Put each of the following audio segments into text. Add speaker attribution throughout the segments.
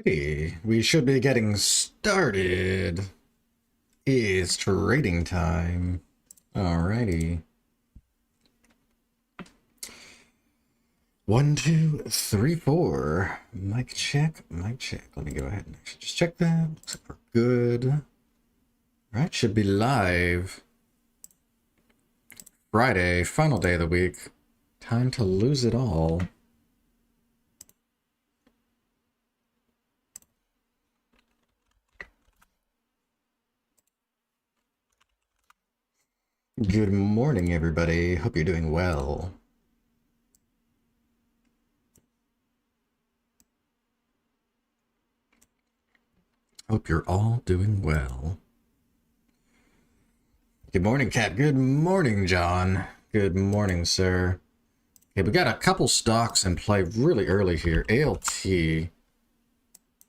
Speaker 1: Alrighty, we should be getting started. It's trading time. Alrighty. 1, 2, 3, 4. Mic check, mic check. Let me go ahead and actually just check that. Looks like we're good. Alright, should be live. Friday, final day of the week. Time to lose it all. Good morning, everybody. Hope you're doing well. Hope you're all doing well. Good morning, Kat. Good morning, John. Good morning, sir. Okay, we got a couple stocks in play really early here. ALT.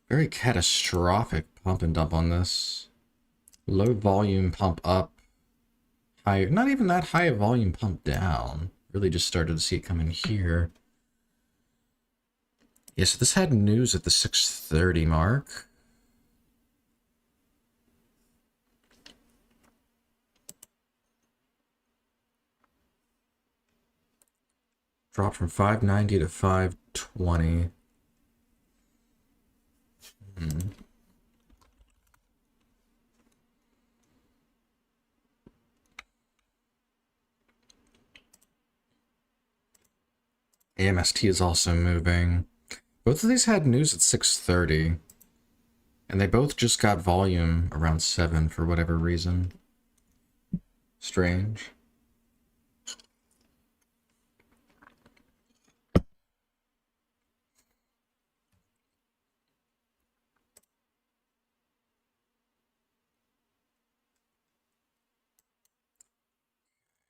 Speaker 1: Very catastrophic pump and dump on this. Low volume pump up. High, not even that high a volume pump down. Really just started to see it come in here. Yeah, so this had news at the 6:30 mark. Dropped from 590 to 520. AM EST is also moving. Both of these had news at 6:30. And they both just got volume around 7 for whatever reason. Strange.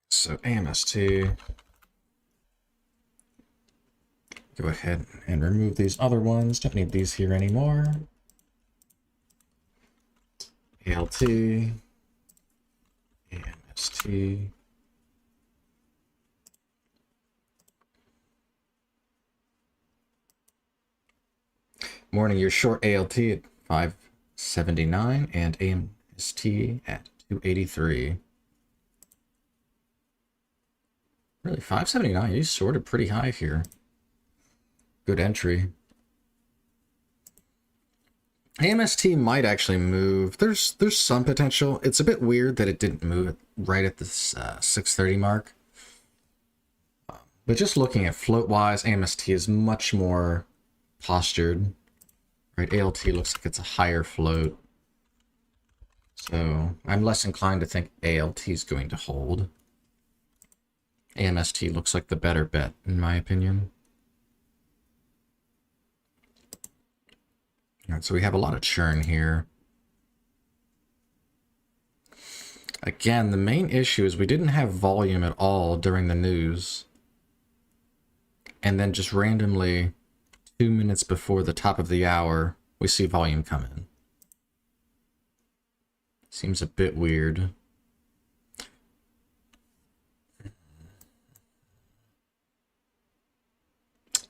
Speaker 1: So AMST. Go ahead and remove these other ones. Don't need these here anymore. ALT. AMST. Morning, you're short ALT at 579 and AMST at 283. Really, 579, you sorted pretty high here. Good entry. AMST might actually move. There's some potential. It's a bit weird that it didn't move right at this 6:30 mark. But just looking at float-wise, AMST is much more postured. Right, ALT looks like it's a higher float. So I'm less inclined to think ALT is going to hold. AMST looks like the better bet, in my opinion. All right, so we have a lot of churn here. Again, the main issue is we didn't have volume at all during the news. And then just randomly, 2 minutes before the top of the hour, we see volume come in. Seems a bit weird.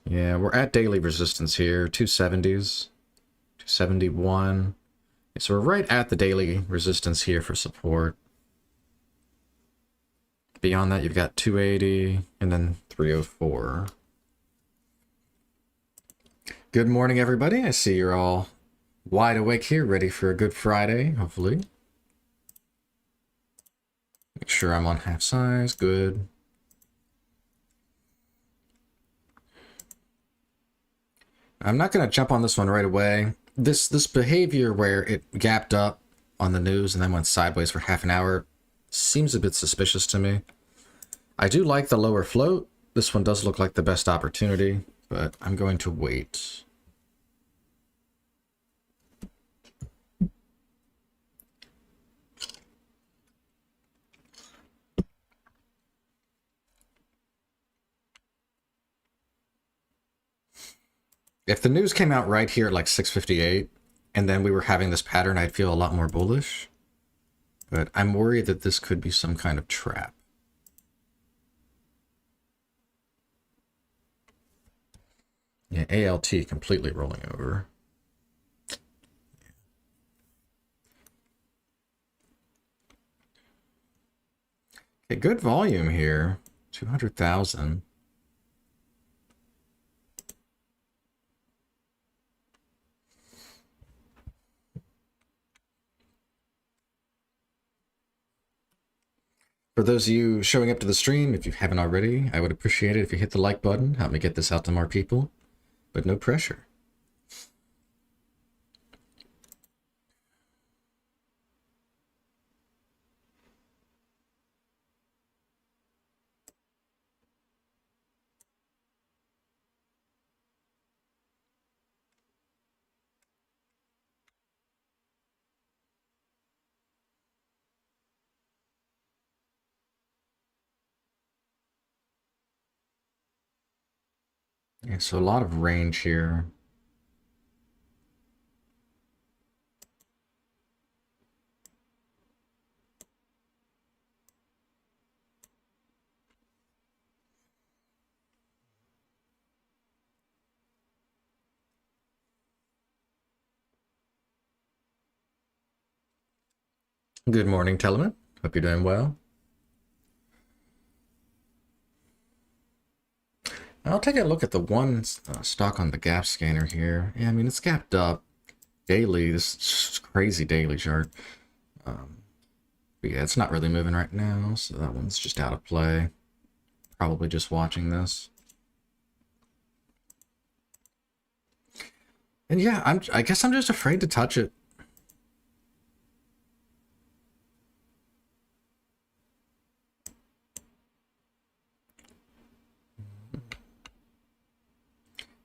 Speaker 1: Yeah, we're at daily resistance here, 270s, 271. So we're right at the daily resistance here for support. Beyond that, you've got 280 and then 304. Good morning, everybody. I see you're all wide awake here, ready for a good Friday, hopefully. Make sure I'm on half size. Good. I'm not going to jump on this one right away. This behavior where it gapped up on the news and then went sideways for half an hour seems a bit suspicious to me. I do like the lower float. This one does look like the best opportunity, but I'm going to wait. If the news came out right here at like 6:58, and then we were having this pattern, I'd feel a lot more bullish. But I'm worried that this could be some kind of trap. Yeah, ALT completely rolling over. Okay, good volume here. 200,000. For those of you showing up to the stream, if you haven't already, I would appreciate it if you hit the like button. Help me get this out to more people, but no pressure. Yeah, so a lot of range here. Good morning, Telemann. Hope you're doing well. I'll take a look at the one stock on the gap scanner here. Yeah, I mean, it's gapped up daily. This is crazy daily chart. But yeah, it's not really moving right now, so that one's just out of play. Probably just watching this. And yeah, I guess I'm just afraid to touch it.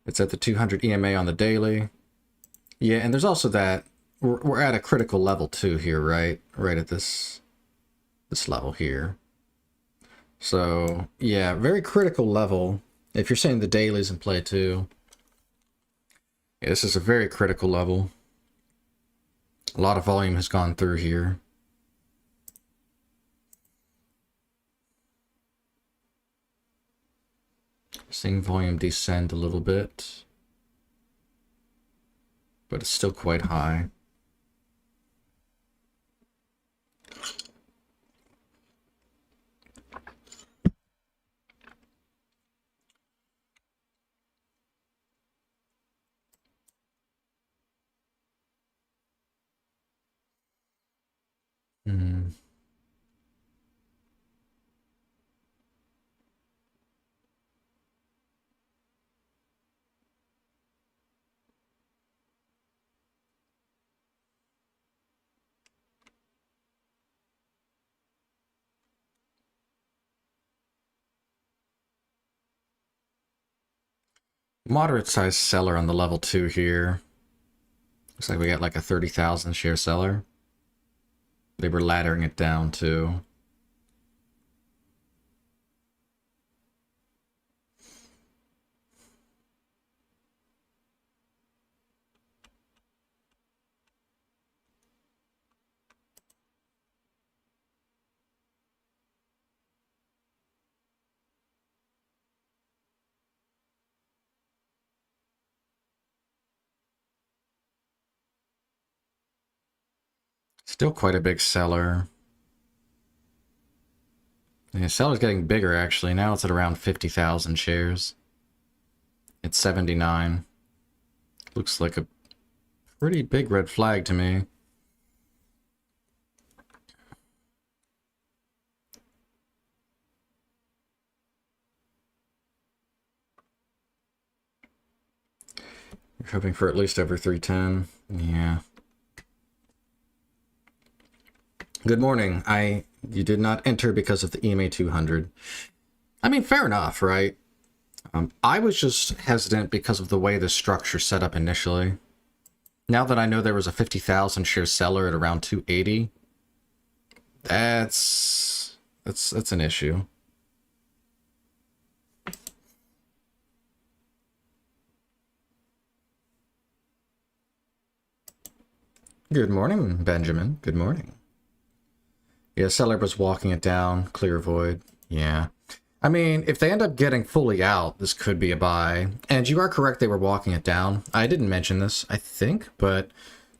Speaker 1: It's at the 200 EMA on the daily. Yeah, and there's also that we're at a critical level too here, right? Right at this level here. So yeah, very critical level. If you're saying the daily's in play too, yeah, this is a very critical level. A lot of volume has gone through here. Seeing volume descend a little bit, but it's still quite high. Moderate sized seller on the level 2 here. Looks like we got like a 30,000 share seller. They were laddering it down too. Still quite a big seller. Yeah, seller's getting bigger actually. Now it's at around 50,000 shares. It's 79. Looks like a pretty big red flag to me. You're hoping for at least over 310. Yeah. Good morning. You did not enter because of the EMA 200. I mean, fair enough, right? I was just hesitant because of the way the structure set up initially. Now that I know there was a 50,000 share seller at around 280, that's an issue. Good morning, Benjamin. Good morning. Yeah, seller was walking it down, clear void. Yeah. I mean, if they end up getting fully out, this could be a buy. And you are correct, they were walking it down. I didn't mention this, I think, but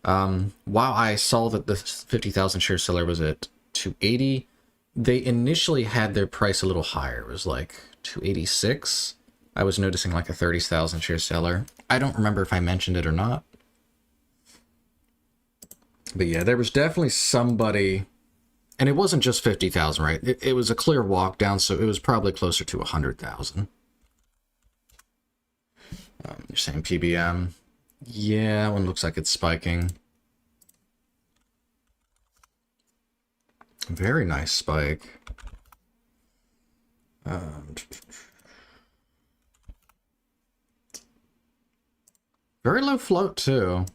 Speaker 1: while I saw that the 50,000 share seller was at 280, they initially had their price a little higher. It was like 286. I was noticing like a 30,000 share seller. I don't remember if I mentioned it or not. But yeah, there was definitely somebody, and it wasn't just 50,000, right? It was a clear walk down, so it was probably closer to 100,000. You're saying PBM. Yeah, that one looks like it's spiking. Very nice spike. Very low float, too.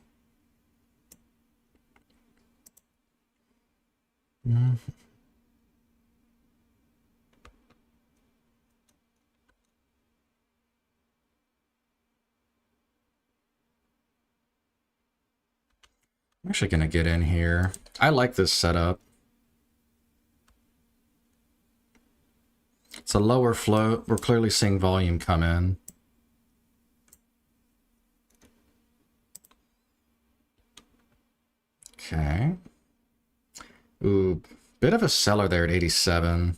Speaker 1: I'm actually going to get in here. I like this setup. It's a lower float. We're clearly seeing volume come in. Okay. Ooh, bit of a seller there at 87.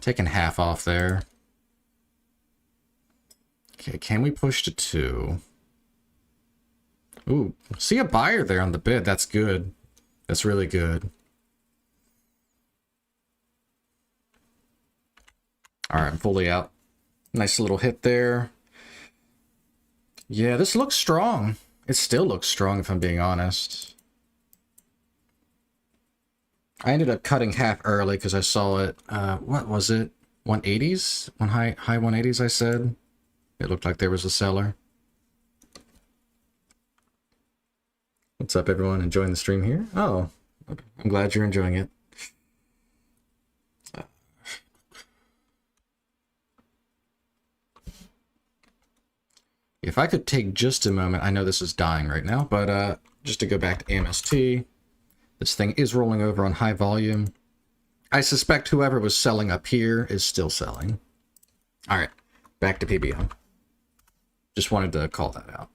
Speaker 1: Taking half off there. Okay, can we push to 2? Ooh, see a buyer there on the bid. That's good. That's really good. All right, I'm fully out. Nice little hit there. Yeah, this looks strong. It still looks strong, if I'm being honest. I ended up cutting half early because I saw it. What was it? 180s? High 180s, I said. It looked like there was a seller. What's up, everyone? Enjoying the stream here? Oh, I'm glad you're enjoying it. If I could take just a moment, I know this is dying right now, but just to go back to AM EST, this thing is rolling over on high volume. I suspect whoever was selling up here is still selling. All right, back to PBM. Just wanted to call that out.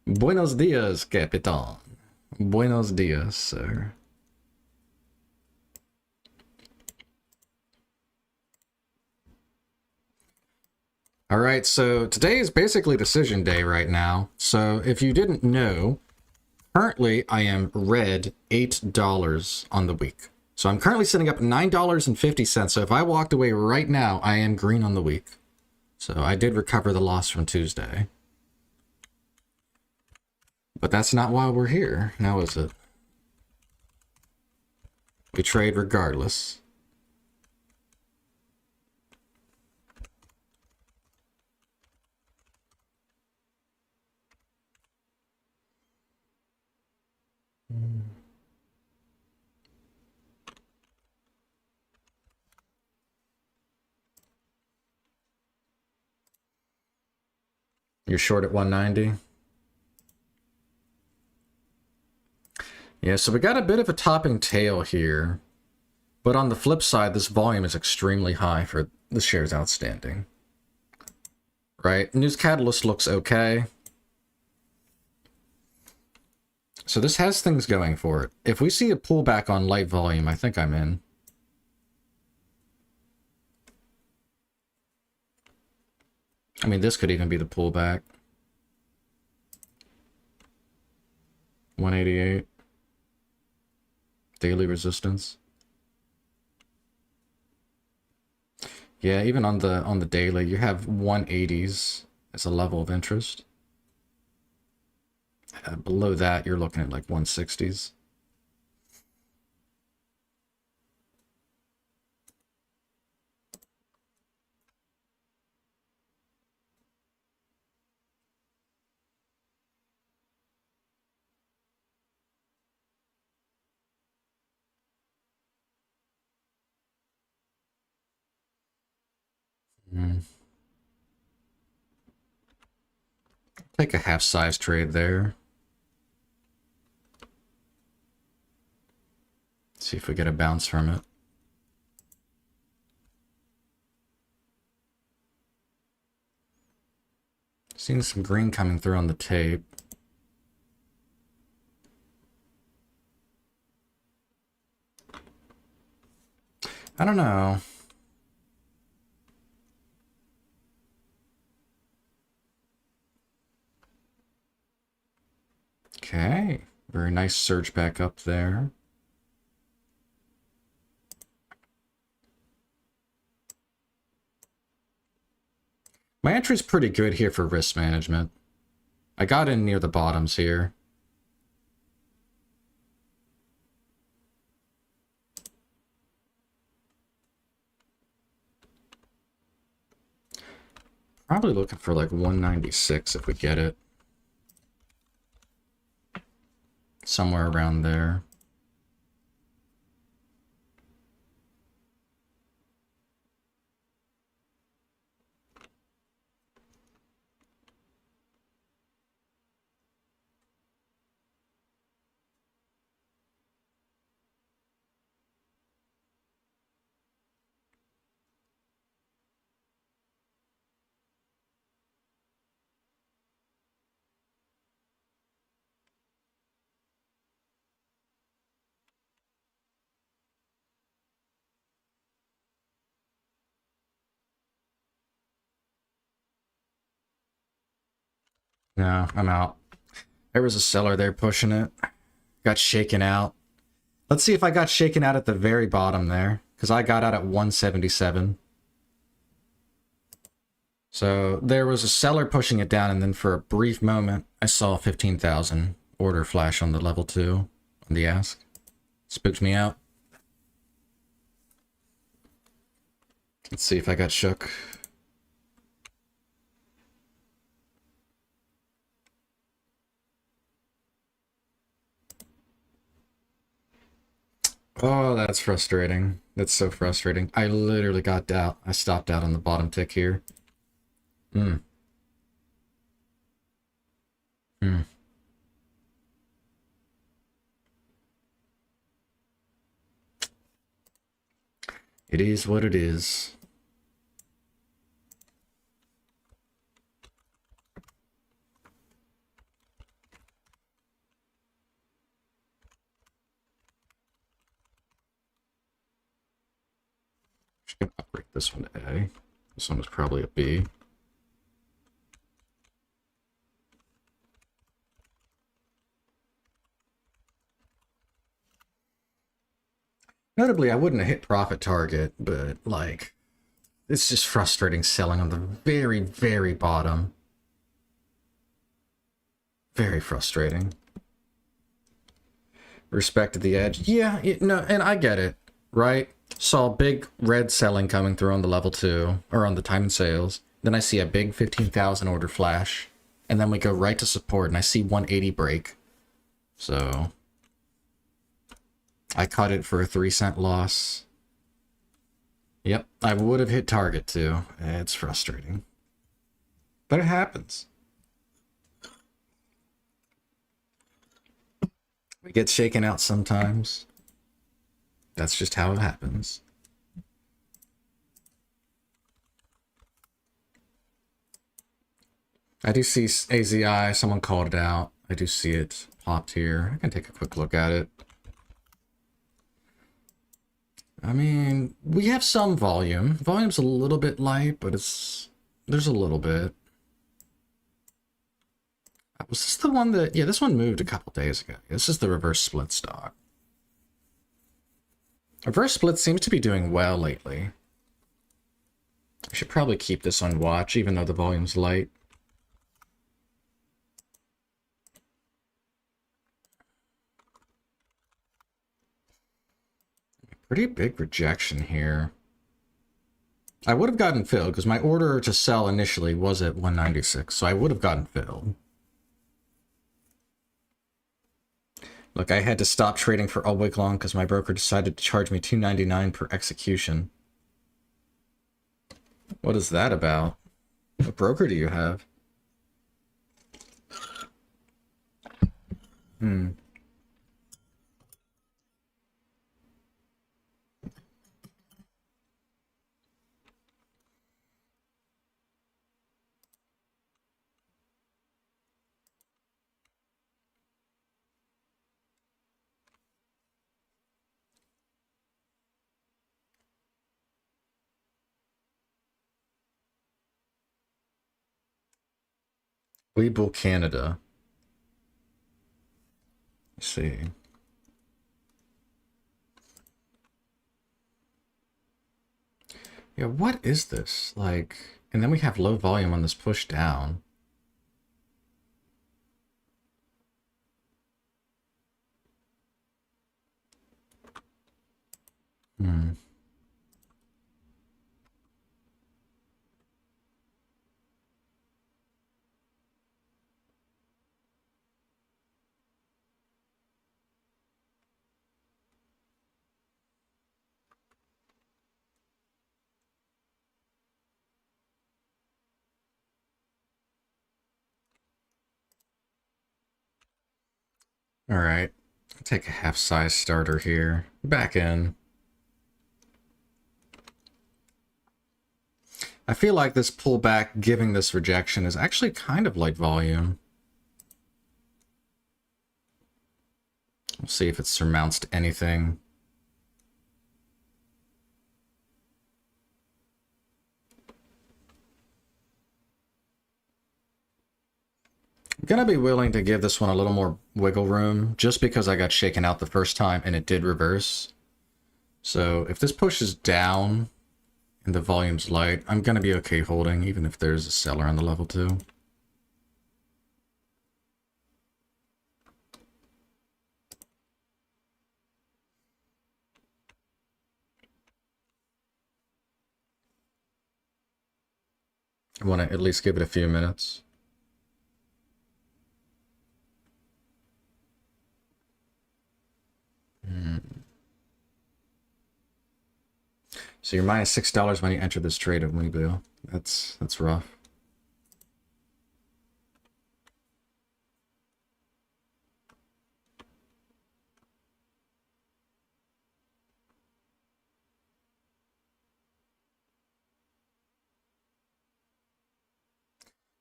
Speaker 1: Buenos dias, Capitan. Buenos dias, sir. All right, so today is basically decision day right now. So if you didn't know, currently I am red $8 on the week. So I'm currently sitting up $9.50. So if I walked away right now, I am green on the week. So I did recover the loss from Tuesday. But that's not why we're here, now is it? We trade regardless. You're short at 190? Yeah, so we got a bit of a topping tail here. But on the flip side, this volume is extremely high for the shares outstanding. Right? News Catalyst looks okay. So this has things going for it. If we see a pullback on light volume, I think I'm in. I mean, this could even be the pullback. 188. Daily resistance. Yeah, even on the daily, you have 180s as a level of interest. Below that, you're looking at like 160s. Take a half size trade there. See if we get a bounce from it. Seeing some green coming through on the tape. I don't know. Okay, very nice surge back up there. My entry's pretty good here for risk management. I got in near the bottoms here. Probably looking for like 196 if we get it. Somewhere around there. No, I'm out. There was a seller there pushing it. Got shaken out. Let's see if I got shaken out at the very bottom there. Because I got out at 177. So there was a seller pushing it down, and then for a brief moment, I saw 15,000 order flash on the level 2 on the ask. Spooked me out. Let's see if I got shook. Oh, that's frustrating. That's so frustrating. I literally got out. I stopped out on the bottom tick here. Hmm. Hmm. It is what it is. Just gonna upgrade this one to A. This one was probably a B. Notably, I wouldn't have hit profit target, but like, it's just frustrating selling on the very, very bottom. Very frustrating. Respected the edge. Yeah, no, and I get it, right? Saw big red selling coming through on the level 2, or on the time and sales. Then I see a big 15,000 order flash. And then we go right to support, and I see 180 break. So I cut it for a 3-cent loss. Yep, I would have hit target too. It's frustrating. But it happens. We get shaken out sometimes. That's just how it happens. I do see AZI, someone called it out. I do see it popped here. I can take a quick look at it. I mean, we have some volume. Volume's a little bit light, but there's a little bit. Was this the one that... Yeah, this one moved a couple days ago. This is the reverse split stock. Reverse split seems to be doing well lately. I should probably keep this on watch, even though the volume's light. Pretty big rejection here. I would have gotten filled, because my order to sell initially was at 196, so I would have gotten filled. Look, I had to stop trading for all week long because my broker decided to charge me $2.99 per execution. What is that about? What broker do you have? Hmm. Weeble, Canada. Let's see. Yeah, what is this? Like, and then we have low volume on this push down. Hmm. All right. I'll take a half size starter here. Back in. I feel like this pullback giving this rejection is actually kind of like volume. We'll see if it surmounts to anything. I'm gonna be willing to give this one a little more wiggle room just because I got shaken out the first time and it did reverse. So if this pushes down and the volume's light, I'm gonna be okay holding even if there's a seller on the level 2. I want to at least give it a few minutes. So you're minus $6 when you enter this trade at Weeble. That's rough.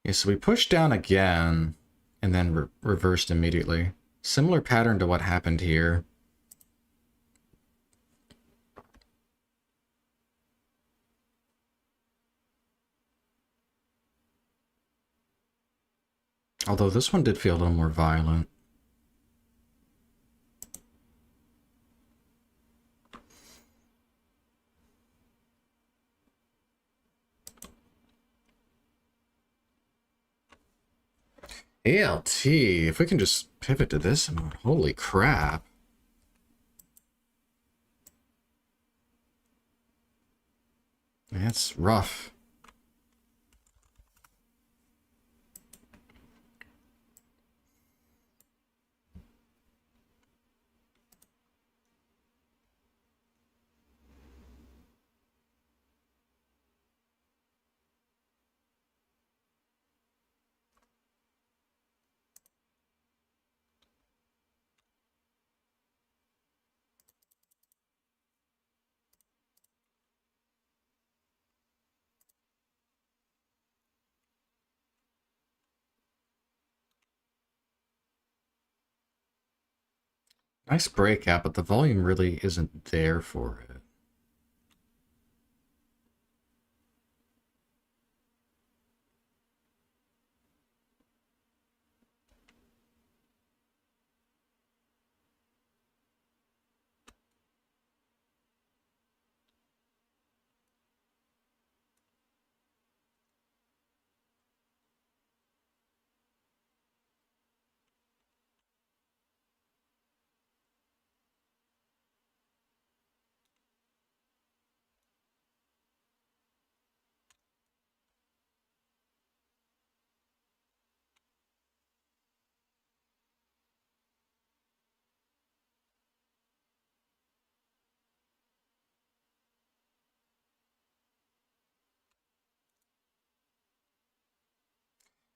Speaker 1: Yeah, so we pushed down again and then reversed immediately. Similar pattern to what happened here. Although this one did feel a little more violent. ALT, if we can just pivot to this, holy crap. That's rough. Nice breakout, but the volume really isn't there for it.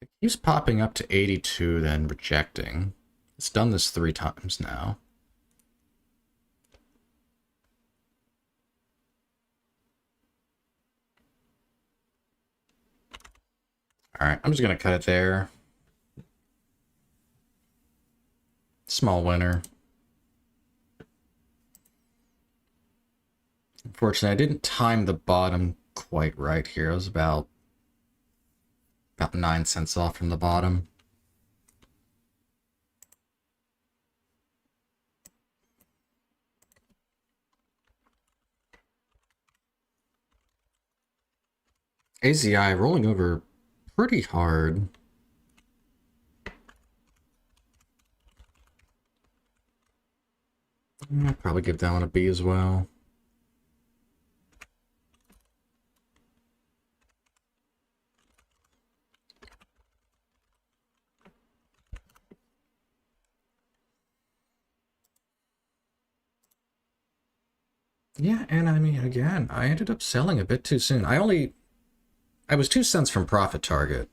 Speaker 1: It keeps popping up to 82, then rejecting. It's done this 3 times now. Alright, I'm just going to cut it there. Small winner. Unfortunately, I didn't time the bottom quite right here. I was about 9 cents off from the bottom. AZI rolling over pretty hard. I'll probably give that one a B as well. Yeah, and I mean, again, I ended up selling a bit too soon. I was 2 cents from profit target,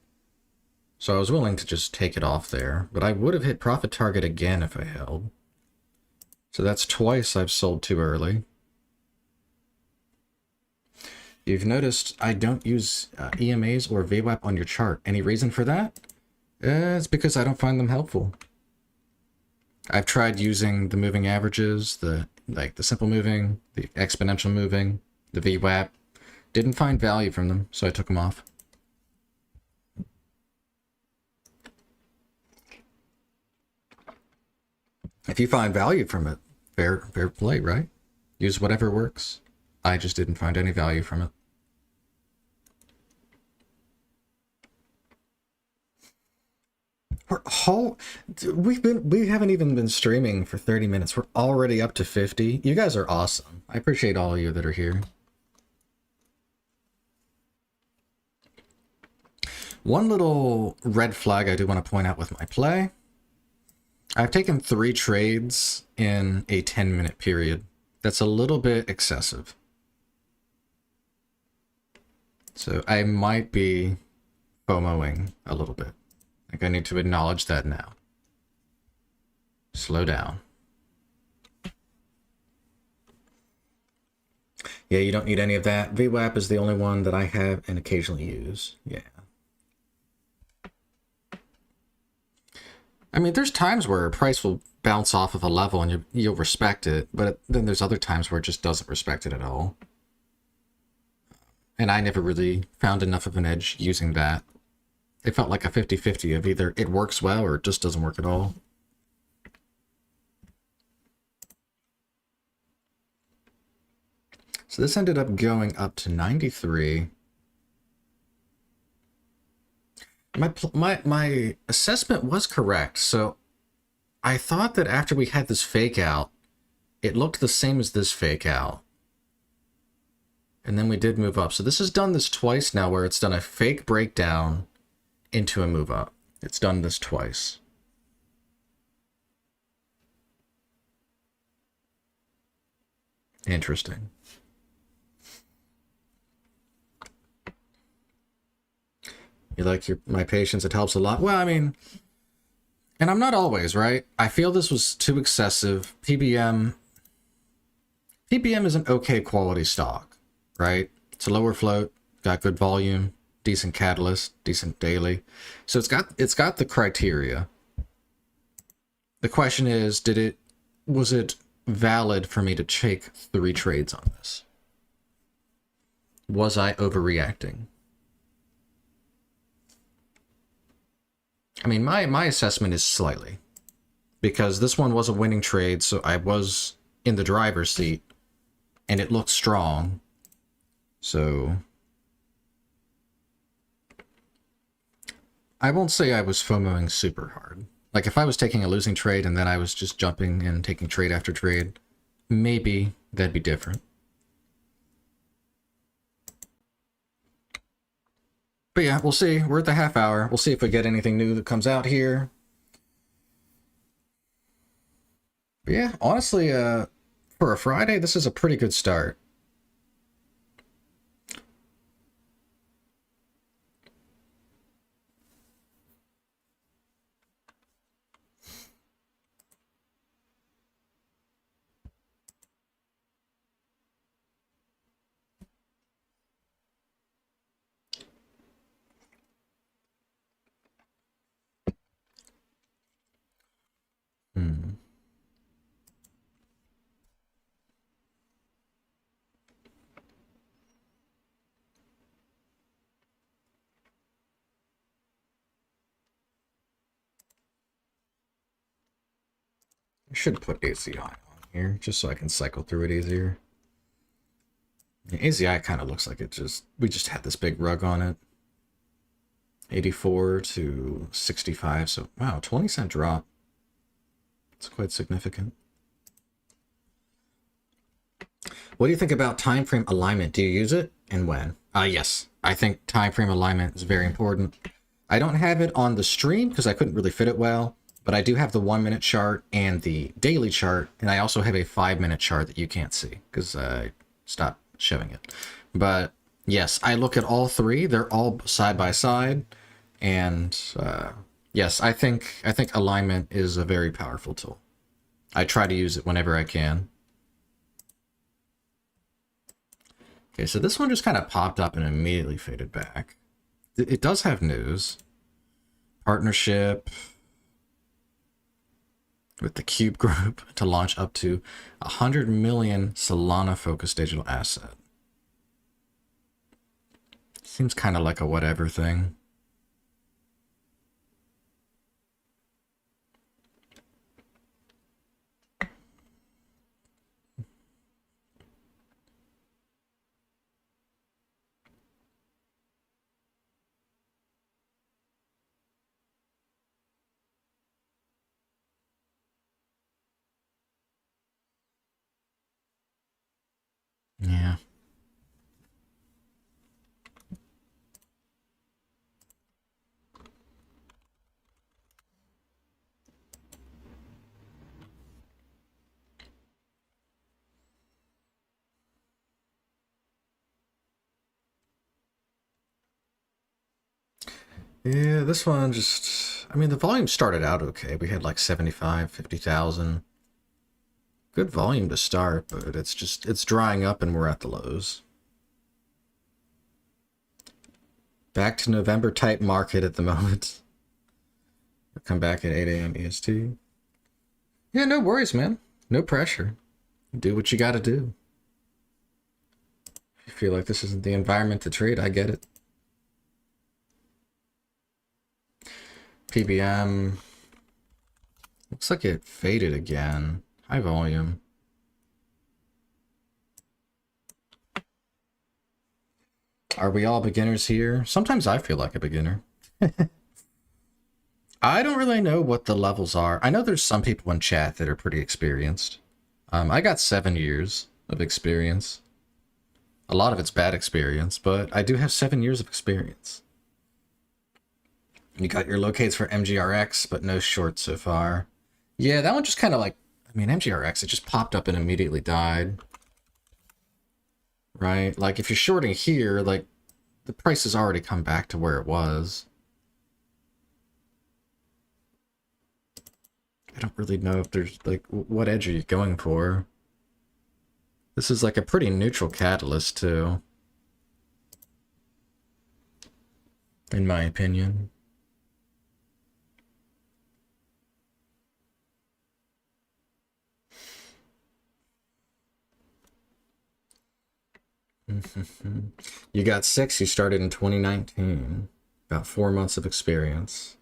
Speaker 1: so I was willing to just take it off there, but I would have hit profit target again if I held. So that's twice I've sold too early. You've noticed I don't use EMAs or VWAP on your chart. Any reason for that? It's because I don't find them helpful. I've tried using the moving averages, the simple moving, the exponential moving, the VWAP. Didn't find value from them, so I took them off. If you find value from it, fair play, right? Use whatever works. I just didn't find any value from it. We haven't even been streaming for 30 minutes. We're already up to 50. You guys are awesome. I appreciate all of you that are here. One little red flag I do want to point out with my play. I've taken 3 trades in a 10-minute period. That's a little bit excessive. So I might be FOMOing a little bit. I think I need to acknowledge that now. Slow down. Yeah, you don't need any of that. VWAP is the only one that I have and occasionally use. Yeah. I mean, there's times where a price will bounce off of a level and you'll respect it, but then there's other times where it just doesn't respect it at all. And I never really found enough of an edge using that. It felt like a 50-50 of either it works well or it just doesn't work at all. So this ended up going up to 93. My assessment was correct. So I thought that after we had this fake out, it looked the same as this fake out. And then we did move up. So this has done this twice now where it's done a fake breakdown into a move up. It's done this twice. Interesting. You like my patience? It helps a lot. Well, I mean, and I'm not always, right? I feel this was too excessive. PBM is an okay quality stock, right? It's a lower float, got good volume, decent catalyst, decent daily. So it's got the criteria. The question is, was it valid for me to take 3 trades on this? Was I overreacting? I mean, my assessment is slightly, because this one was a winning trade, so I was in the driver's seat, and it looked strong. So I won't say I was FOMOing super hard. Like, if I was taking a losing trade and then I was just jumping and taking trade after trade, maybe that'd be different. But yeah, we'll see. We're at the half hour. We'll see if we get anything new that comes out here. But yeah, honestly, for a Friday, this is a pretty good start. I should put ACI on here, just so I can cycle through it easier. AZI kind of looks like we just had this big rug on it. 84 to 65, so wow, 20-cent drop. It's quite significant. What do you think about time frame alignment? Do you use it and when? Yes, I think time frame alignment is very important. I don't have it on the stream because I couldn't really fit it well, but I do have the 1-minute chart and the daily chart, and I also have a 5-minute chart that you can't see because I stopped showing it. But yes, I look at all three. They're all side by side, and yes, I think alignment is a very powerful tool. I try to use it whenever I can. Okay, so this one just kind of popped up and immediately faded back. It does have news. Partnership with the Cube Group to launch up to 100 million Solana-focused digital asset. Seems kind of like a whatever thing. Yeah. Yeah, this one just, I mean, the volume started out okay. We had like 75, 50,000. Good volume to start, but it's drying up and we're at the lows. Back to November type market at the moment. We'll come back at 8 AM EST. Yeah, no worries, man. No pressure. Do what you gotta do. If you feel like this isn't the environment to trade, I get it. PBM. Looks like it faded again. High volume. Are we all beginners here? Sometimes I feel like a beginner. I don't really know what the levels are. I know there's some people in chat that are pretty experienced. I got 7 years of experience. A lot of it's bad experience, but I do have 7 years of experience. You got your locates for MGRX, but no short so far. Yeah, that one just kind of like, I mean, MGRX, it just popped up and immediately died. Right? Like, if you're shorting here, like, the price has already come back to where it was. I don't really know if there's, like, what edge are you going for? This is like a pretty neutral catalyst, too. In my opinion. You got 6, you started in 2019. About 4 months of experience.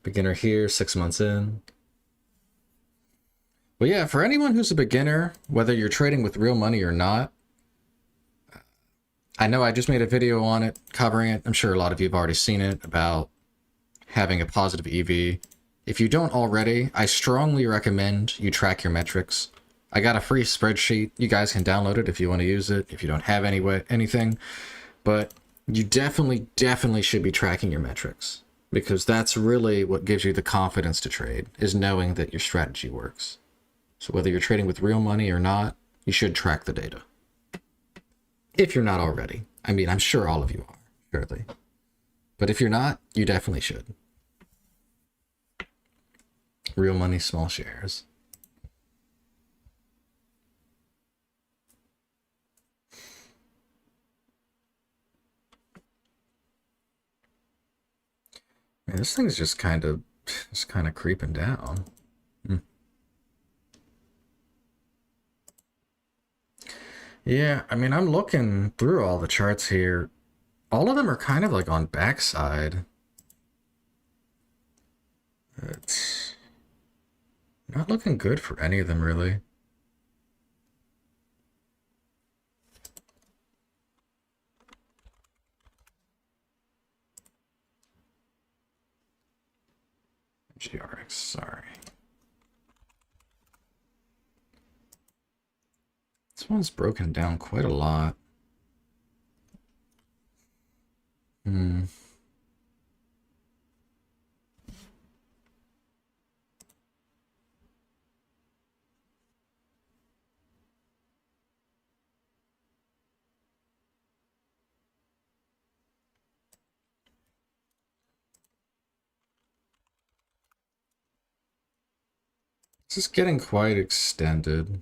Speaker 1: Beginner here, 6 months in. Well, yeah, for anyone who's a beginner, whether you're trading with real money or not, I know I just made a video on it, covering it. I'm sure a lot of you have already seen it, about having a positive EV. If you don't already, I strongly recommend you track your metrics. I got a free spreadsheet. You guys can download it if you want to use it, if you don't have anything. But you definitely should be tracking your metrics, because that's really what gives you the confidence to trade, is knowing that your strategy works. So whether you're trading with real money or not, you should track the data. If you're not already. I mean, I'm sure all of you are, surely. But if you're not, you definitely should. Real money, small shares. Man, this thing's just kind of creeping down. Yeah, I mean, I'm looking through all the charts here. All of them are kind of like on backside. It's not looking good for any of them, really. GRX, sorry. This one's broken down quite a lot. This is getting quite extended.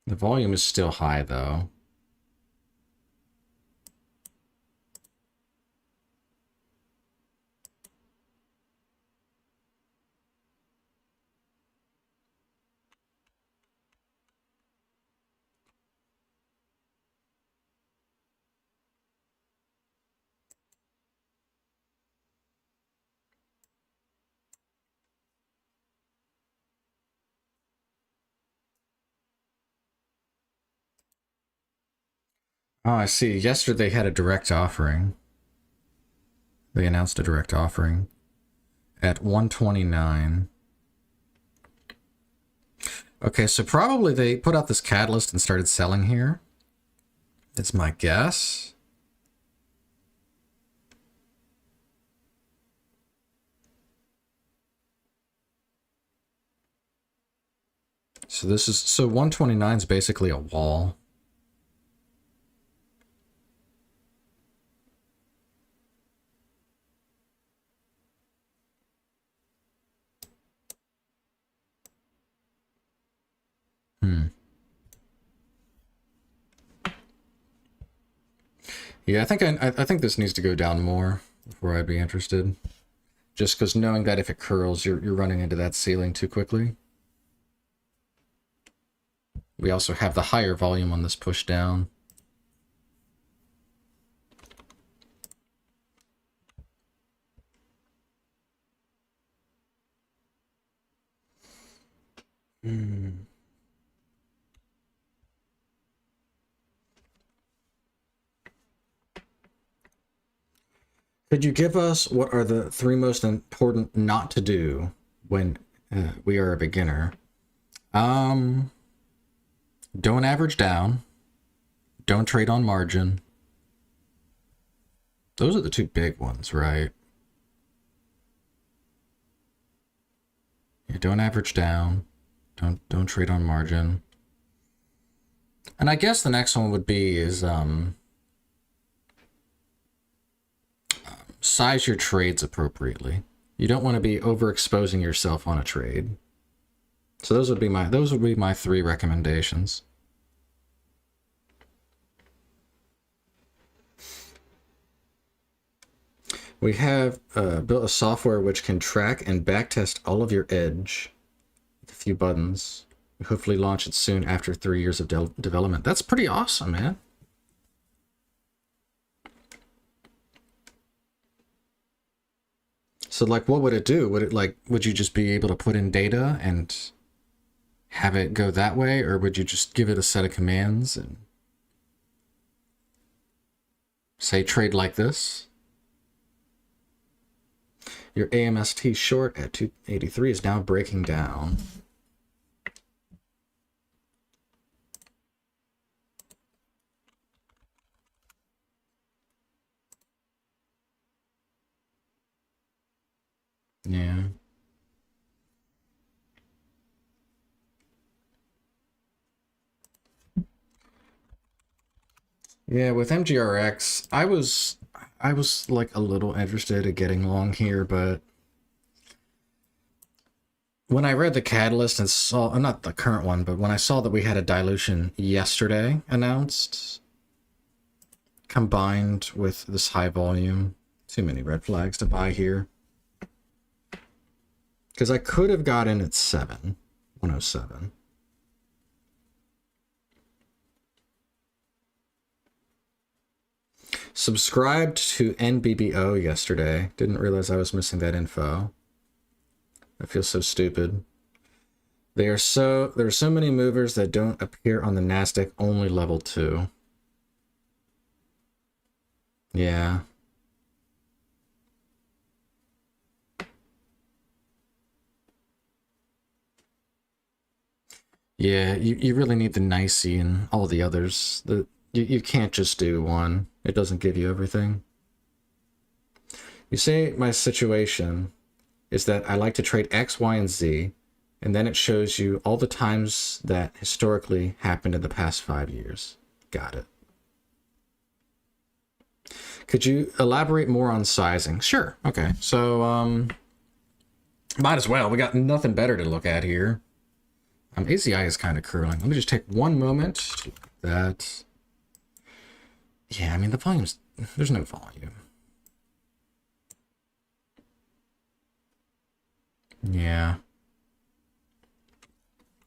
Speaker 1: The volume is still high, though. Oh, I see. Yesterday they had a direct offering. They announced a direct offering at 129. Okay, so probably they put out this catalyst and started selling here. It's my guess. So 129 is basically a wall. Yeah, I think this needs to go down more before I'd be interested. Just because knowing that if it curls, you're running into that ceiling too quickly. We also have the higher volume on this push down. Could you give us what are the 3 most important not to do when we are a beginner? Don't average down. Don't trade on margin. Those are the 2 big ones, right? Yeah, don't average down. Don't trade on margin. And I guess the next one would be is size your trades appropriately. You don't want to be overexposing yourself on a trade. So those would be my 3 recommendations. We have built a software which can track and backtest all of your edge with a few buttons. We hopefully launch it soon after 3 years of development. That's pretty awesome, man. So like, what would it do? Would you just be able to put in data and have it go that way? Or would you just give it a set of commands and say trade like this? Your AM EST short at 283 is now breaking down. Yeah. Yeah, with MGRX, I was like a little interested in getting long here, but when I read the catalyst and saw, not the current one, but when I saw that we had a dilution yesterday announced, combined with this high volume, too many red flags to buy here. Because I could have got in at 107. Subscribed to NBBO yesterday. Didn't realize I was missing that info. I feel so stupid. There are so many movers that don't appear on the NASDAQ, only level 2. Yeah. Yeah, you really need the NYSE and all the others. You can't just do one. It doesn't give you everything. You say my situation is that I like to trade X, Y, and Z, and then it shows you all the times that historically happened in the past 5 years. Got it. Could you elaborate more on sizing? Sure. Okay. So, might as well. We got nothing better to look at here. ACI is kind of curling. Let me just take one moment to look at that. Yeah, I mean, the volume's... There's no volume. Yeah.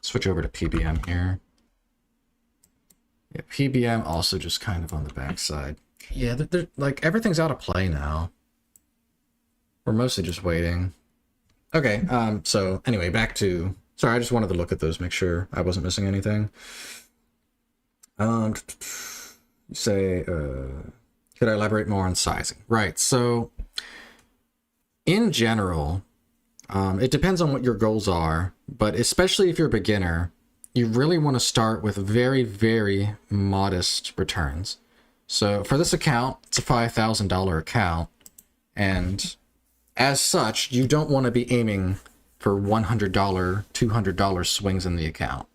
Speaker 1: Switch over to PBM here. Yeah, PBM also just kind of on the backside. Yeah, they're like, everything's out of play now. We're mostly just waiting. Okay, so anyway, back to... Sorry, I just wanted to look at those, make sure I wasn't missing anything. Say, could I elaborate more on sizing? Right, so in general, it depends on what your goals are, but especially if you're a beginner, you really want to start with very, very modest returns. So for this account, it's a $5,000 account, and as such, you don't want to be aiming for $100, $200 swings in the account.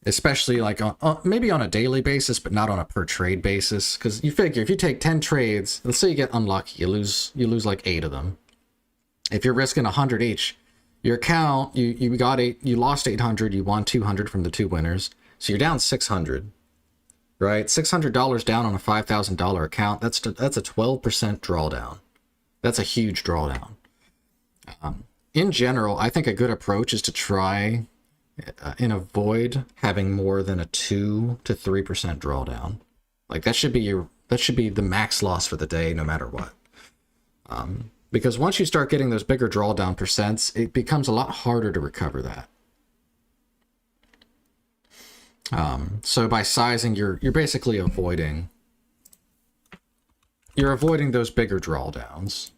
Speaker 1: Especially like maybe on a daily basis, but not on a per trade basis. Because you figure if you take 10 trades, let's say you get unlucky, you lose like 8 of them. If you're risking 100 each, your account, you lost 800, you won 200 from the 2 winners, so you're down 600, right? $600 down on a $5,000 account. That's a 12% drawdown. That's a huge drawdown. In general, I think a good approach is to try and avoid having more than a 2 to 3% drawdown. Like that should be the max loss for the day, no matter what. Because once you start getting those bigger drawdown percents, it becomes a lot harder to recover that. So by sizing, you're basically avoiding those bigger drawdowns.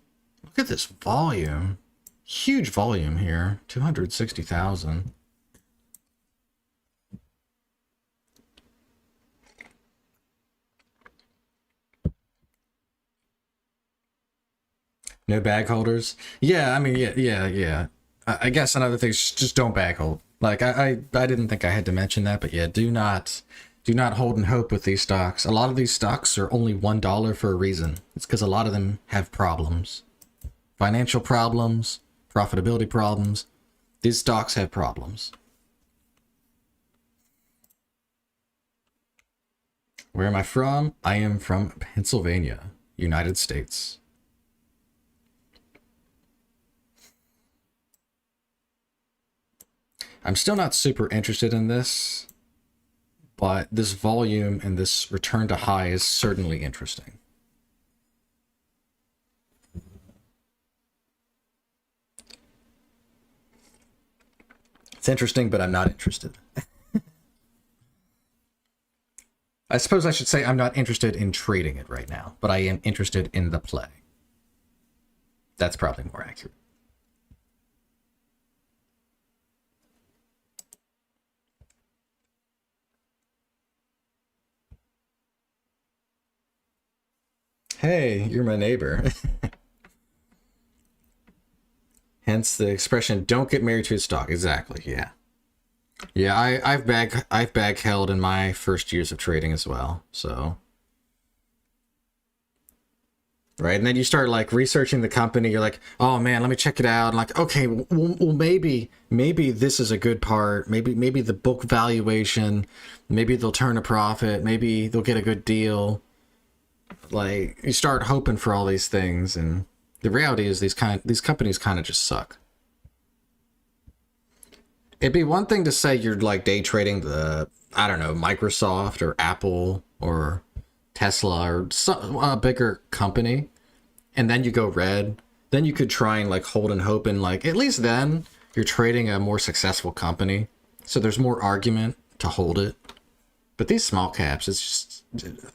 Speaker 1: Look at this volume. Huge volume here. 260,000. No bag holders? Yeah, I mean, yeah. I guess another thing is just don't bag hold. Like, I didn't think I had to mention that, but yeah, do not hold and hope with these stocks. A lot of these stocks are only $1 for a reason. It's because a lot of them have problems. Financial problems, profitability problems. These stocks have problems. Where am I from? I am from Pennsylvania, United States. I'm still not super interested in this, but this volume and this return to high is certainly interesting. It's interesting, but I'm not interested. I suppose I should say I'm not interested in trading it right now, but I am interested in the play. That's probably more accurate. Hey, you're my neighbor. Hence the expression, don't get married to a stock. Exactly, yeah. Yeah, I've bag held in my first years of trading as well, so. Right, and then you start like researching the company, you're like, oh man, let me check it out. And like, okay, well maybe this is a good part. Maybe the book valuation, maybe they'll turn a profit, maybe they'll get a good deal. Like, you start hoping for all these things, and the reality is these companies kind of just suck. It'd be one thing to say you're like day trading the I don't know, Microsoft or Apple or Tesla or some a bigger company, and then you go red, then you could try and like hold and hope, and like at least then you're trading a more successful company, so there's more argument to hold it. But these small caps, it's just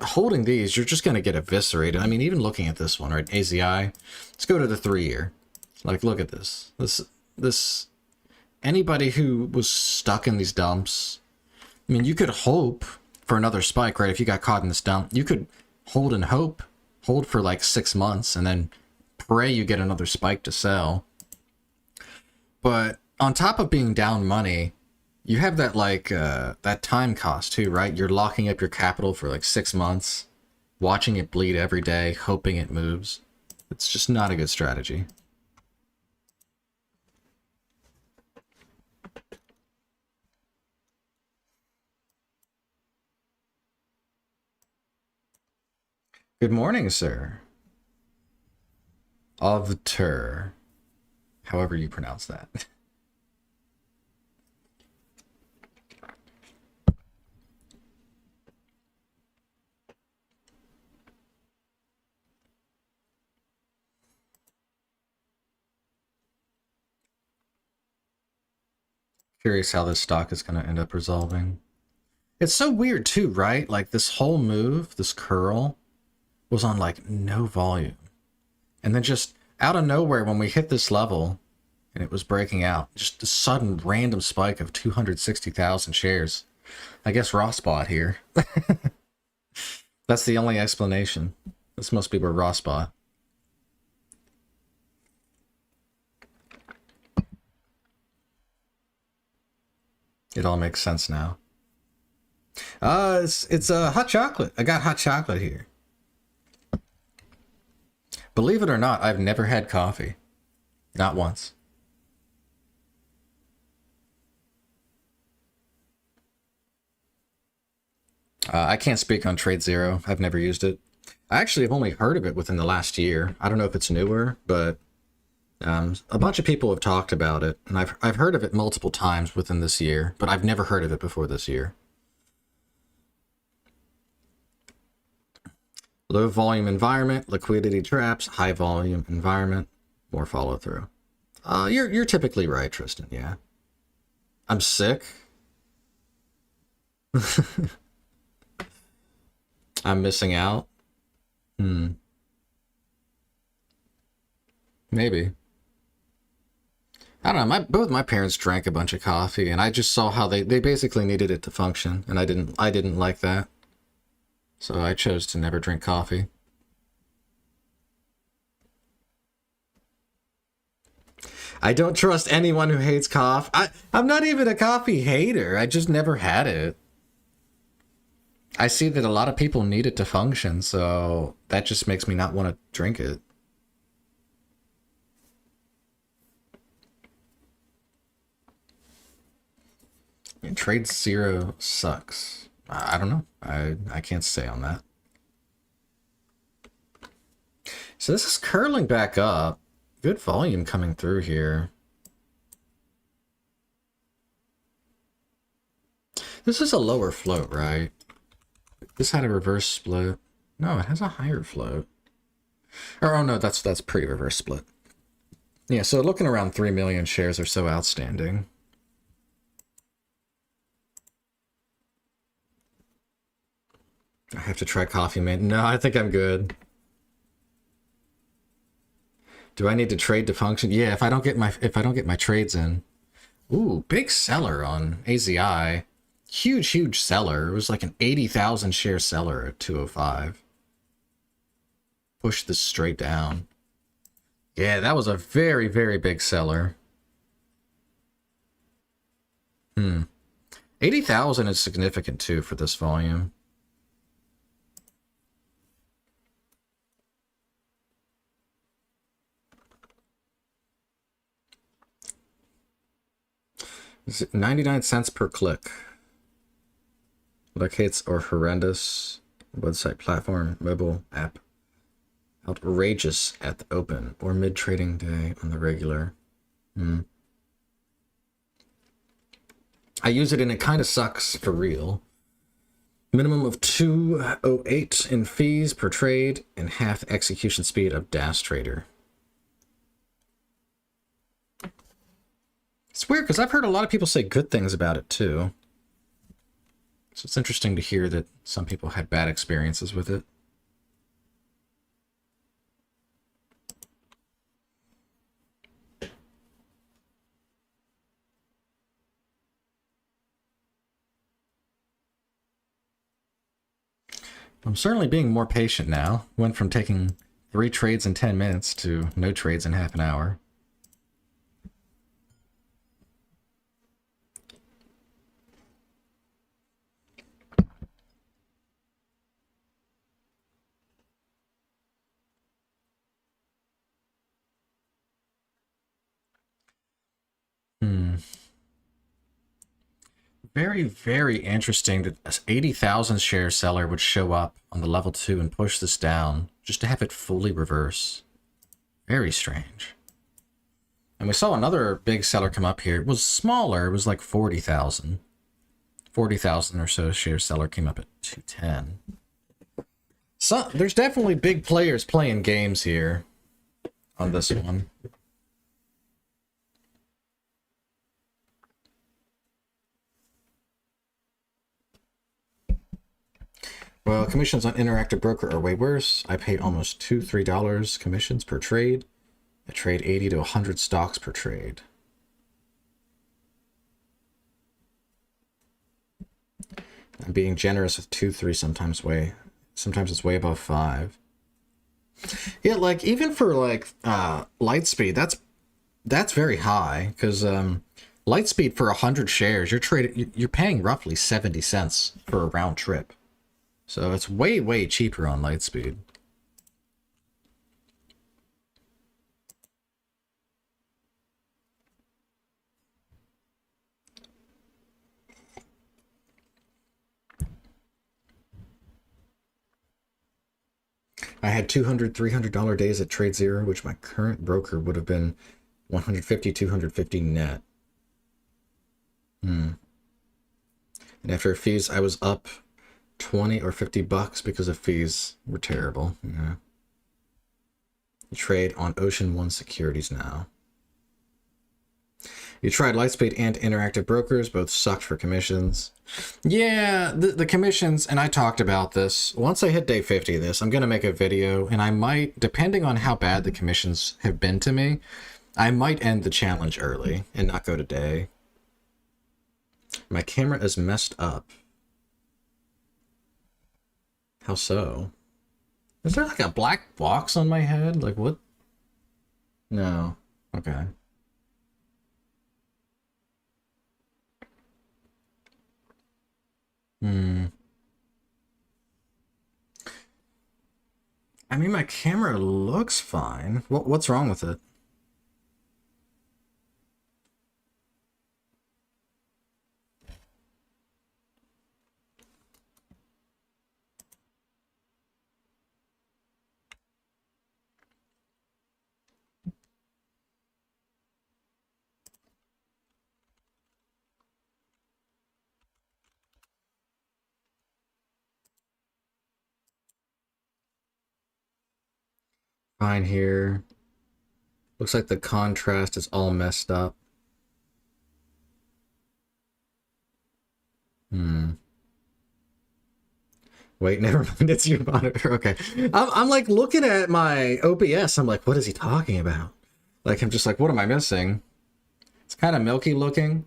Speaker 1: holding these, you're just going to get eviscerated. I mean, even looking at this one, right? AZI. Let's go to the 3-year. Like, look at this. This. Anybody who was stuck in these dumps, I mean, you could hope for another spike, right? If you got caught in this dump, you could hold and hope, hold for like 6 months, and then pray you get another spike to sell. But on top of being down money, you have that like that time cost too, right? You're locking up your capital for like 6 months, watching it bleed every day, hoping it moves. It's just not a good strategy. Good morning, sir. Ovter. However you pronounce that. Curious how this stock is going to end up resolving. It's so weird too, right? Like this whole move, this curl, was on like no volume. And then just out of nowhere when we hit this level and it was breaking out, just a sudden random spike of 260,000 shares. I guess Ross bought here. That's the only explanation. This must be where Ross bought. It all makes sense now. It's hot chocolate. I got hot chocolate here. Believe it or not, I've never had coffee. Not once. I can't speak on Trade Zero. I've never used it. I actually have only heard of it within the last year. I don't know if it's newer, but a bunch of people have talked about it, and I've heard of it multiple times within this year, but I've never heard of it before this year. Low volume environment, liquidity traps, high volume environment, more follow through. You're typically right, Tristan. Yeah, I'm sick. I'm missing out. Maybe. I don't know. Both my parents drank a bunch of coffee, and I just saw how they basically needed it to function, and I didn't like that. So I chose to never drink coffee. I don't trust anyone who hates coffee. I'm not even a coffee hater. I just never had it. I see that a lot of people need it to function, so that just makes me not want to drink it. And Trade Zero sucks. I don't know. I can't say on that. So this is curling back up. Good volume coming through here. This is a lower float, right? This had a reverse split. No, it has a higher float. Or, oh no, that's pre-reverse split. Yeah, so looking around 3 million shares or so outstanding. I have to try coffee, man. No, I think I'm good. Do I need to trade to function? Yeah, if I don't get my trades in. Ooh, big seller on AZI. Huge seller. It was like an 80,000 share seller at 205. Push this straight down. Yeah, that was a very big seller. 80,000 is significant too for this volume. Is it 99 cents per click? Locates or horrendous website, platform, mobile app. Outrageous at the open or mid trading day on the regular. I use it and it kind of sucks for real. Minimum of 208 in fees per trade and half execution speed of DAS Trader. It's weird because I've heard a lot of people say good things about it too. So it's interesting to hear that some people had bad experiences with it. I'm certainly being more patient now. Went from taking 3 trades in 10 minutes to no trades in half an hour. Very, very interesting that an 80,000 share seller would show up on the level 2 and push this down just to have it fully reverse. Very strange. And we saw another big seller come up here. It was smaller. It was like 40,000. 40,000 or so share seller came up at 210. So there's definitely big players playing games here on this one. Well, commissions on Interactive Broker are way worse. I pay almost $2-3 commissions per trade. I trade 80 to 100 stocks per trade. I'm being generous with 2-3 sometimes it's way above 5. Yeah, like even for like Lightspeed, that's very high because Lightspeed for 100 shares, you're paying roughly 70 cents for a round trip. So it's way, way cheaper on Lightspeed. I had $200, $300 days at Trade Zero, which my current broker would have been 150, 250 net. And after fees, I was up 20 or 50 bucks because of fees were terrible. Yeah. You trade on Ocean One securities now. You tried Lightspeed and Interactive Brokers, both sucked for commissions. Yeah, the commissions, and I talked about this. Once I hit day 50 of this, I'm going to make a video, and I might, depending on how bad the commissions have been to me, I might end the challenge early and not go to day. My camera is messed up. How so? Is there like a black box on my head? Like what? No. Okay. I mean, my camera looks fine. What's wrong with it? Fine here. Looks like the contrast is all messed up. Wait, never mind. It's your monitor. Okay. I'm like looking at my OBS. I'm like, what is he talking about? Like, I'm just like, what am I missing? It's kind of milky looking.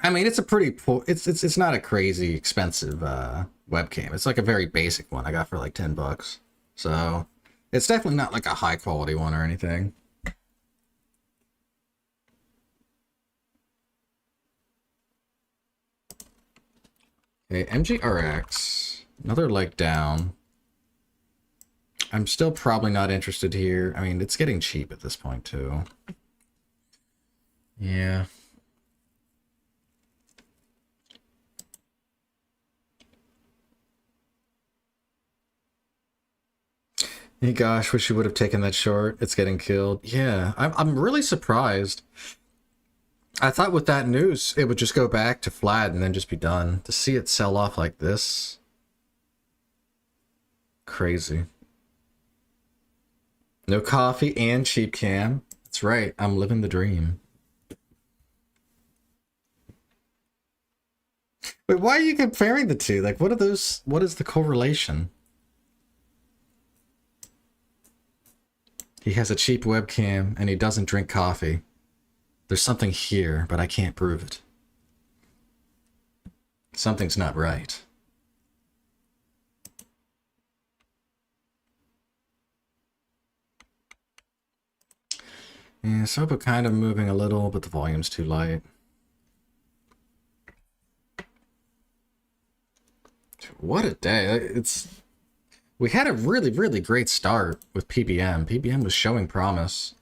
Speaker 1: I mean, it's a pretty it's not a crazy expensive webcam. It's like a very basic one I got for like 10 bucks. So it's definitely not like a high quality one or anything. Okay, MGRX, another leg down. I'm still probably not interested here. I mean, it's getting cheap at this point too. Yeah. Hey gosh, wish you would have taken that short. It's getting killed. Yeah, I'm really surprised. I thought with that news, it would just go back to flat and then just be done. To see it sell off like this, crazy. No coffee and cheap cam. That's right, I'm living the dream. Wait, why are you comparing the two? Like, what are those? What is the correlation? He has a cheap webcam and he doesn't drink coffee. There's something here, but I can't prove it. Something's not right. Yeah, so we're kind of moving a little, but the volume's too light. What a day. We had a really, really great start with PBM. PBM was showing promise.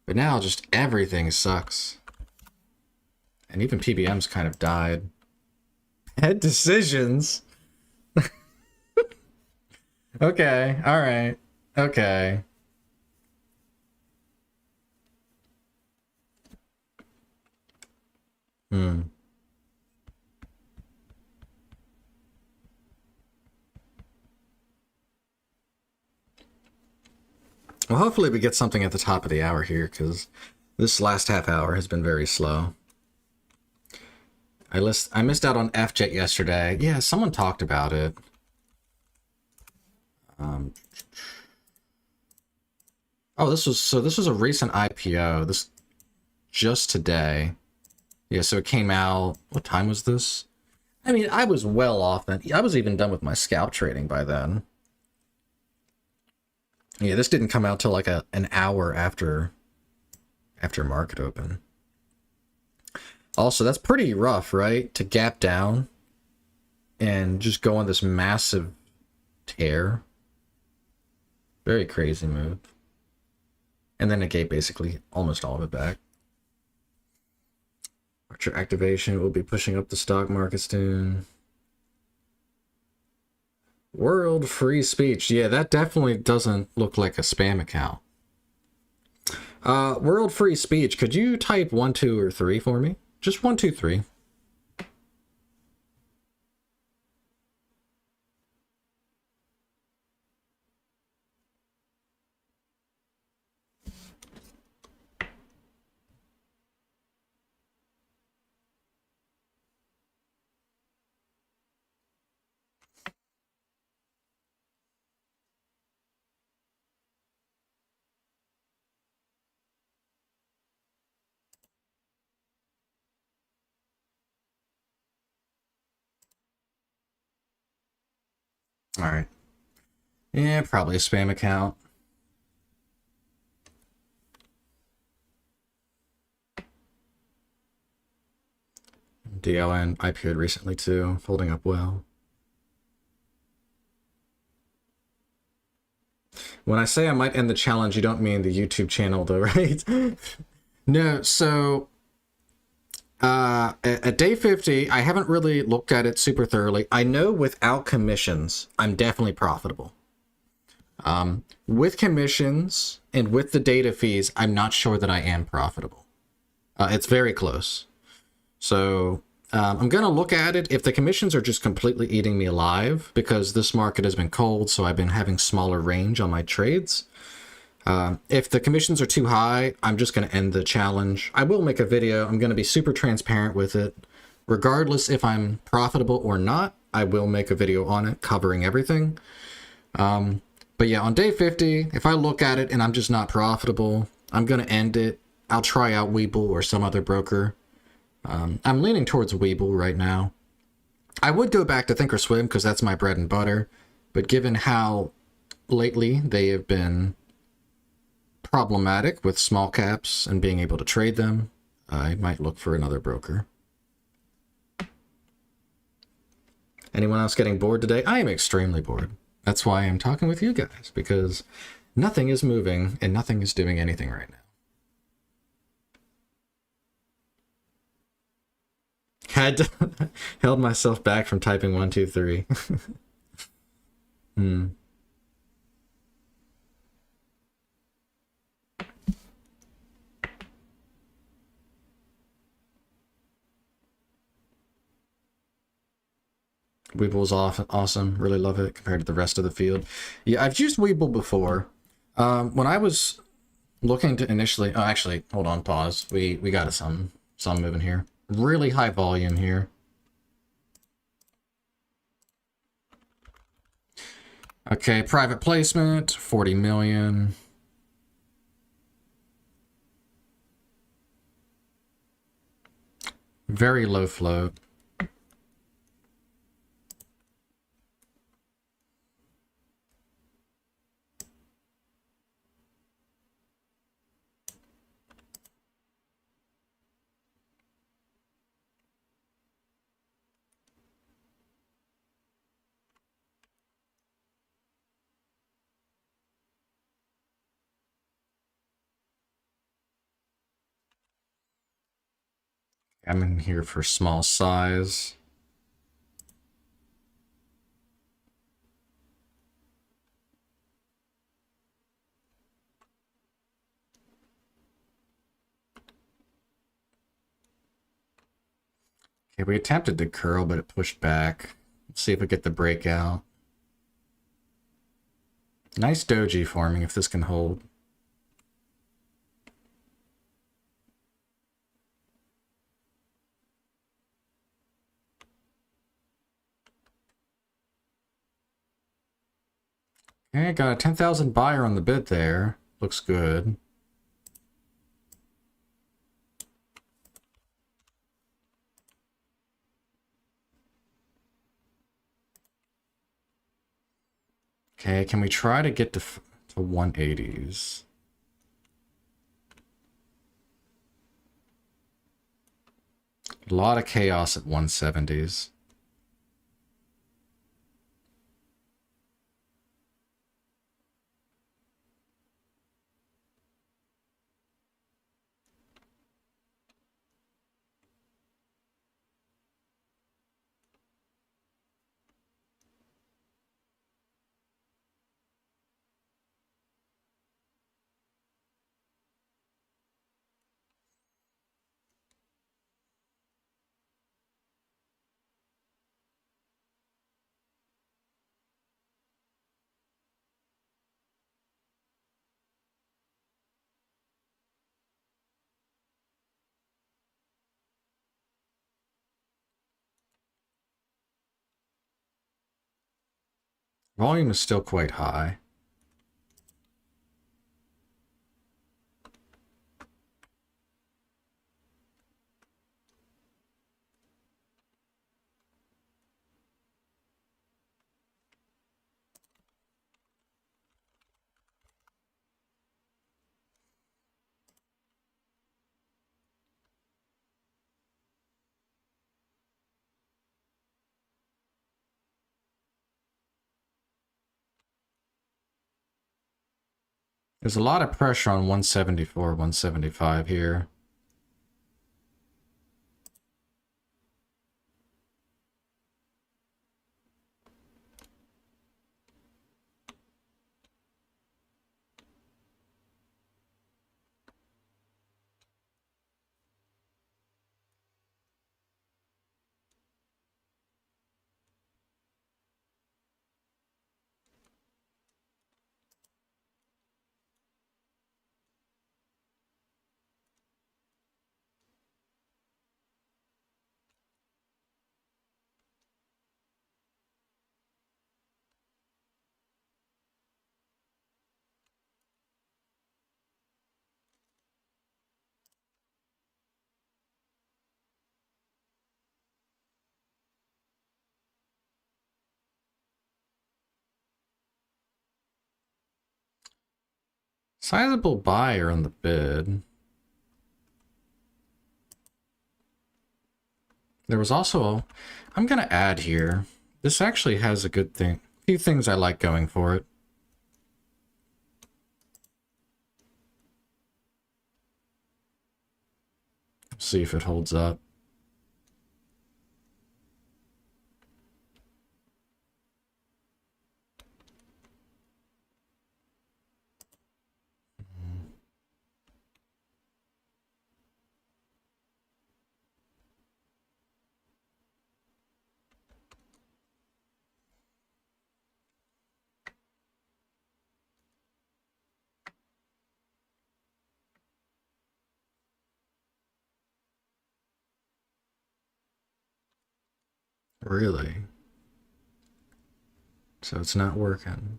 Speaker 1: But now just everything sucks. And even PBM's kind of died. Bad decisions. Okay, alright. Okay. Well, hopefully we get something at the top of the hour here, because this last half hour has been very slow. I missed out on FJet yesterday. Yeah, someone talked about it. Oh, this was a recent IPO. This just today. Yeah, so it came out. What time was this? I mean, I was well off then. I was even done with my scalp trading by then. Yeah, this didn't come out till like an hour after market open. Also, that's pretty rough, right? To gap down and just go on this massive tear. Very crazy move. And then it gave basically almost all of it back. Archer activation will be pushing up the stock market soon. World free speech. Yeah, that definitely doesn't look like a spam account. World free speech. Could you type 1, 2, or 3 for me? Just 1, 2, 3. All right. Yeah, probably a spam account. DLN IPO'd recently too, holding up well. When I say I might end the challenge, you don't mean the YouTube channel though, right? No, so at day 50, I haven't really looked at it super thoroughly. I know without commissions, I'm definitely profitable. With commissions and with the data fees, I'm not sure that I am profitable. It's very close. So I'm going to look at it. If the commissions are just completely eating me alive, because this market has been cold, so I've been having smaller range on my trades. If the commissions are too high, I'm just going to end the challenge. I will make a video. I'm going to be super transparent with it. Regardless if I'm profitable or not, I will make a video on it covering everything. But yeah, on day 50, if I look at it and I'm just not profitable, I'm going to end it. I'll try out Webull or some other broker. I'm leaning towards Webull right now. I would go back to Thinkorswim because that's my bread and butter. But given how lately they have been problematic with small caps and being able to trade them, I might look for another broker. Anyone else getting bored today? I am extremely bored. That's why I'm talking with you guys, because nothing is moving and nothing is doing anything right now. Held myself back from typing 1, 2, 3. Weeble is awesome. Really love it compared to the rest of the field. Yeah, I've used Weeble before. When I was looking to initially... Oh, actually, hold on, pause. We got some moving here. Really high volume here. Okay, private placement, 40 million. Very low float. I'm in here for small size. Okay, we attempted to curl, but it pushed back. Let's see if we get the breakout. Nice doji forming if this can hold. Okay, got a 10,000 buyer on the bid there. Looks good. Okay, can we try to get to 180s? A lot of chaos at 170s. Volume is still quite high. There's a lot of pressure on 174, 175 here. Sizable buyer on the bid. There was also, I'm going to add here. This actually has a good thing. A few things I like going for it. See if it holds up. Really? So it's not working.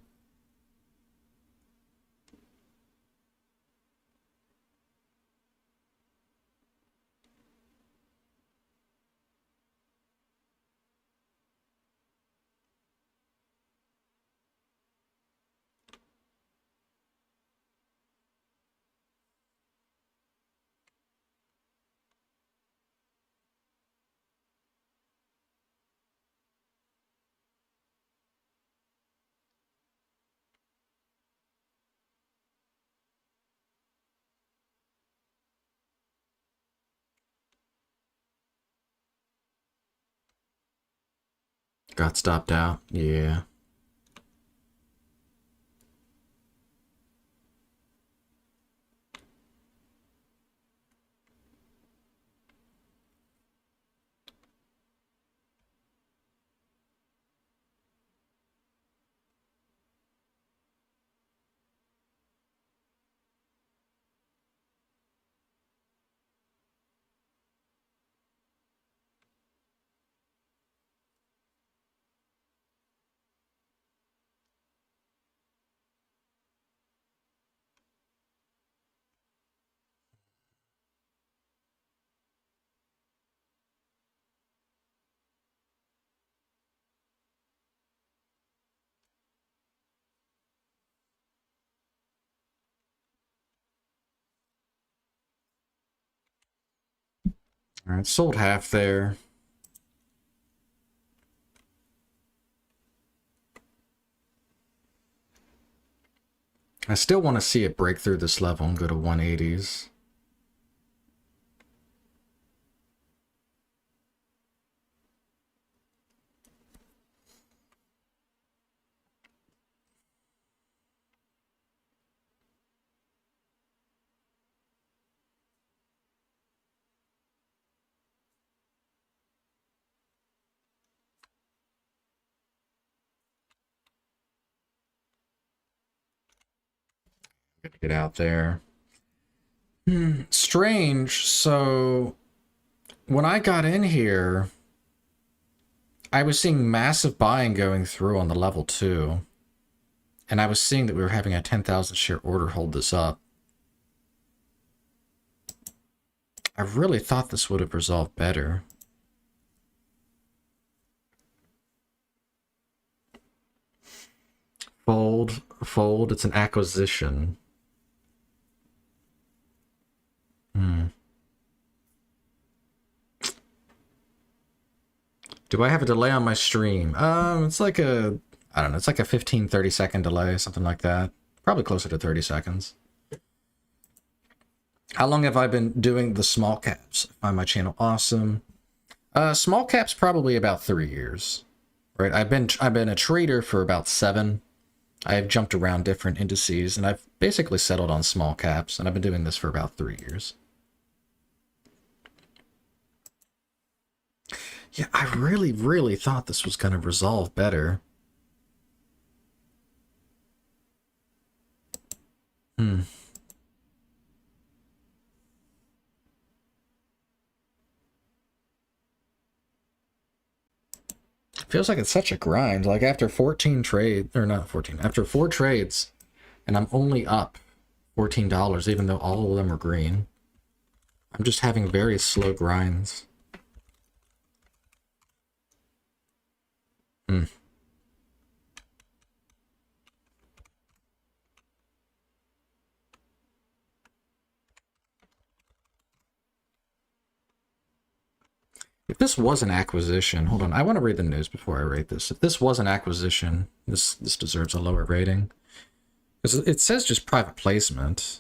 Speaker 1: Got stopped out. Yeah. All right, sold half there. I still want to see it break through this level and go to 180s. Get out there. Strange. So when I got in here, I was seeing massive buying going through on the level 2. And I was seeing that we were having a 10,000 share order hold this up. I really thought this would have resolved better. Fold, it's an acquisition. Do I have a delay on my stream? It's like a, I don't know, it's like a 15, 30-second delay, something like that. Probably closer to 30 seconds. How long have I been doing the small caps? I find my channel awesome. Small caps probably about 3 years. Right? I've been a trader for about 7. I've jumped around different indices, and I've basically settled on small caps, and I've been doing this for about 3 years. Yeah, I really, really thought this was going to resolve better. Feels like it's such a grind. Like after 14 trades, or not 14, after 4 trades, and I'm only up $14, even though all of them are green. I'm just having very slow grinds. If this was an acquisition, hold on, I want to read the news before I rate this. If this was an acquisition, this deserves a lower rating. Because it says just private placement.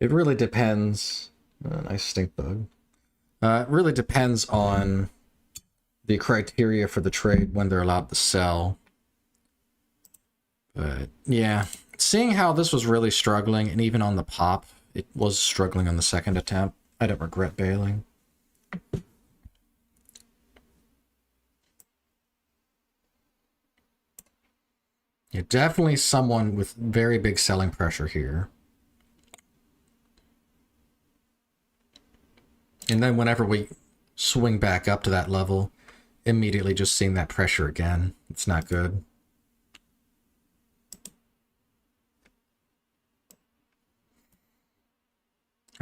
Speaker 1: It really depends. Nice stink bug. It really depends on the criteria for the trade when they're allowed to sell. But yeah, seeing how this was really struggling, and even on the pop, it was struggling on the second attempt. I don't regret bailing. Yeah, definitely someone with very big selling pressure here. And then whenever we swing back up to that level, immediately just seeing that pressure again. It's not good.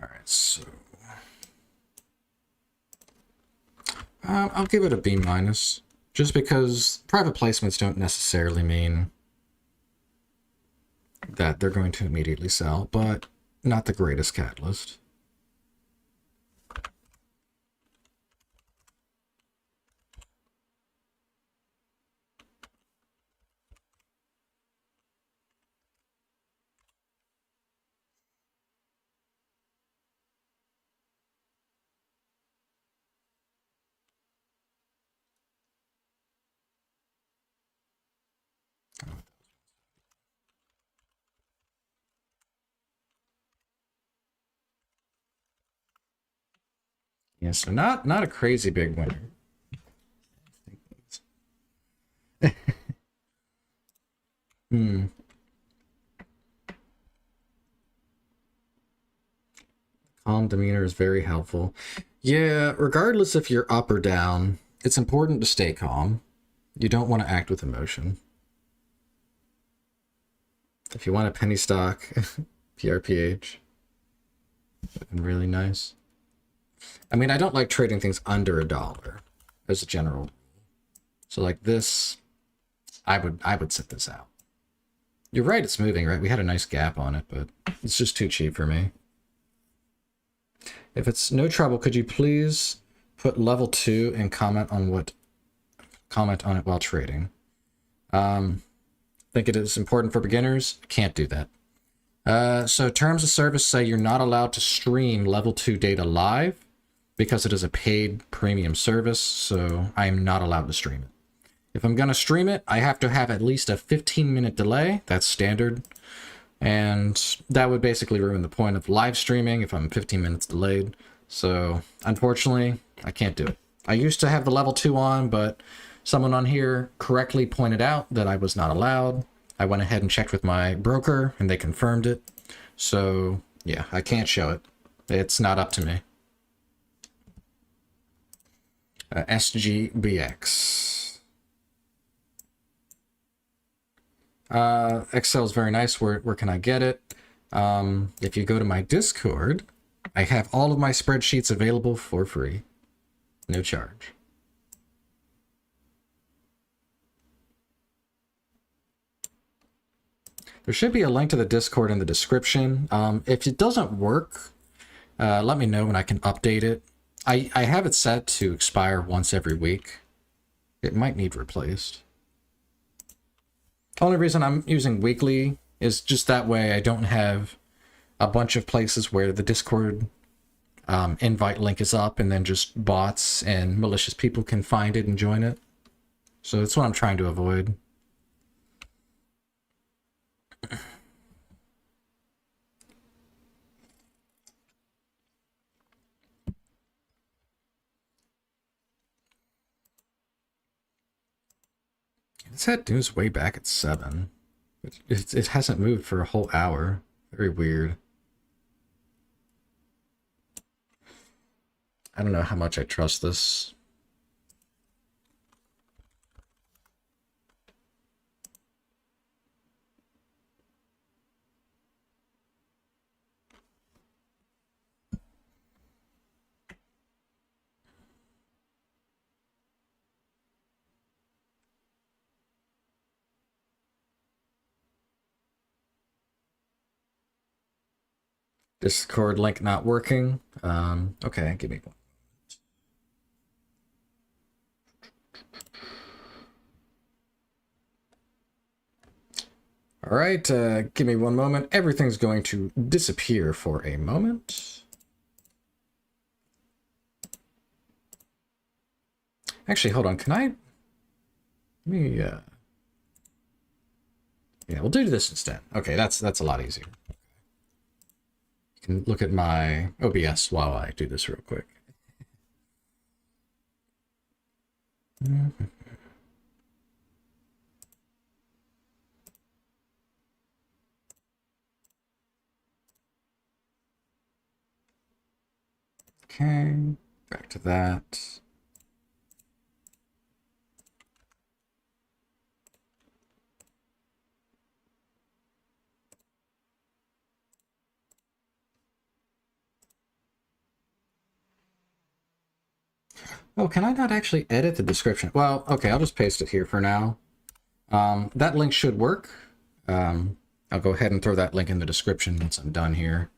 Speaker 1: All right, so I'll give it a B minus, just because private placements don't necessarily mean that they're going to immediately sell, but not the greatest catalyst. Yeah, so not a crazy big winner. Calm demeanor is very helpful. Yeah, regardless if you're up or down, it's important to stay calm. You don't want to act with emotion. If you want a penny stock, PRPH, would be really nice. I mean, I don't like trading things under $1 as a general rule. So like this, I would sit this out. You're right, it's moving, right? We had a nice gap on it, but it's just too cheap for me. If it's no trouble, could you please put level 2 and comment on it while trading? Think it is important for beginners? Can't do that. So terms of service say you're not allowed to stream level 2 data live because it is a paid premium service, so I am not allowed to stream it. If I'm going to stream it, I have to have at least a 15-minute delay. That's standard. And that would basically ruin the point of live streaming if I'm 15 minutes delayed. So unfortunately, I can't do it. I used to have the level 2 on, but someone on here correctly pointed out that I was not allowed. I went ahead and checked with my broker and they confirmed it. So yeah, I can't show it. It's not up to me. SGBX. Excel is very nice. Where can I get it? If you go to my Discord, I have all of my spreadsheets available for free. No charge. There should be a link to the Discord in the description. If it doesn't work, let me know and I can update it. I have it set to expire once every week. It might need replaced. The only reason I'm using weekly is just that way I don't have a bunch of places where the Discord invite link is up and then just bots and malicious people can find it and join it. So that's what I'm trying to avoid. It's had news way back at 7. It hasn't moved for a whole hour. Very weird. I don't know how much I trust this. Discord link not working. Okay, give me one. All right, give me one moment. Everything's going to disappear for a moment. Actually, hold on. Can I... Let me, yeah, we'll do this instead. Okay, that's a lot easier. You can look at my OBS while I do this real quick. Okay, back to that. Oh, can I not actually edit the description? Well, okay, I'll just paste it here for now. That link should work. I'll go ahead and throw that link in the description once I'm done here.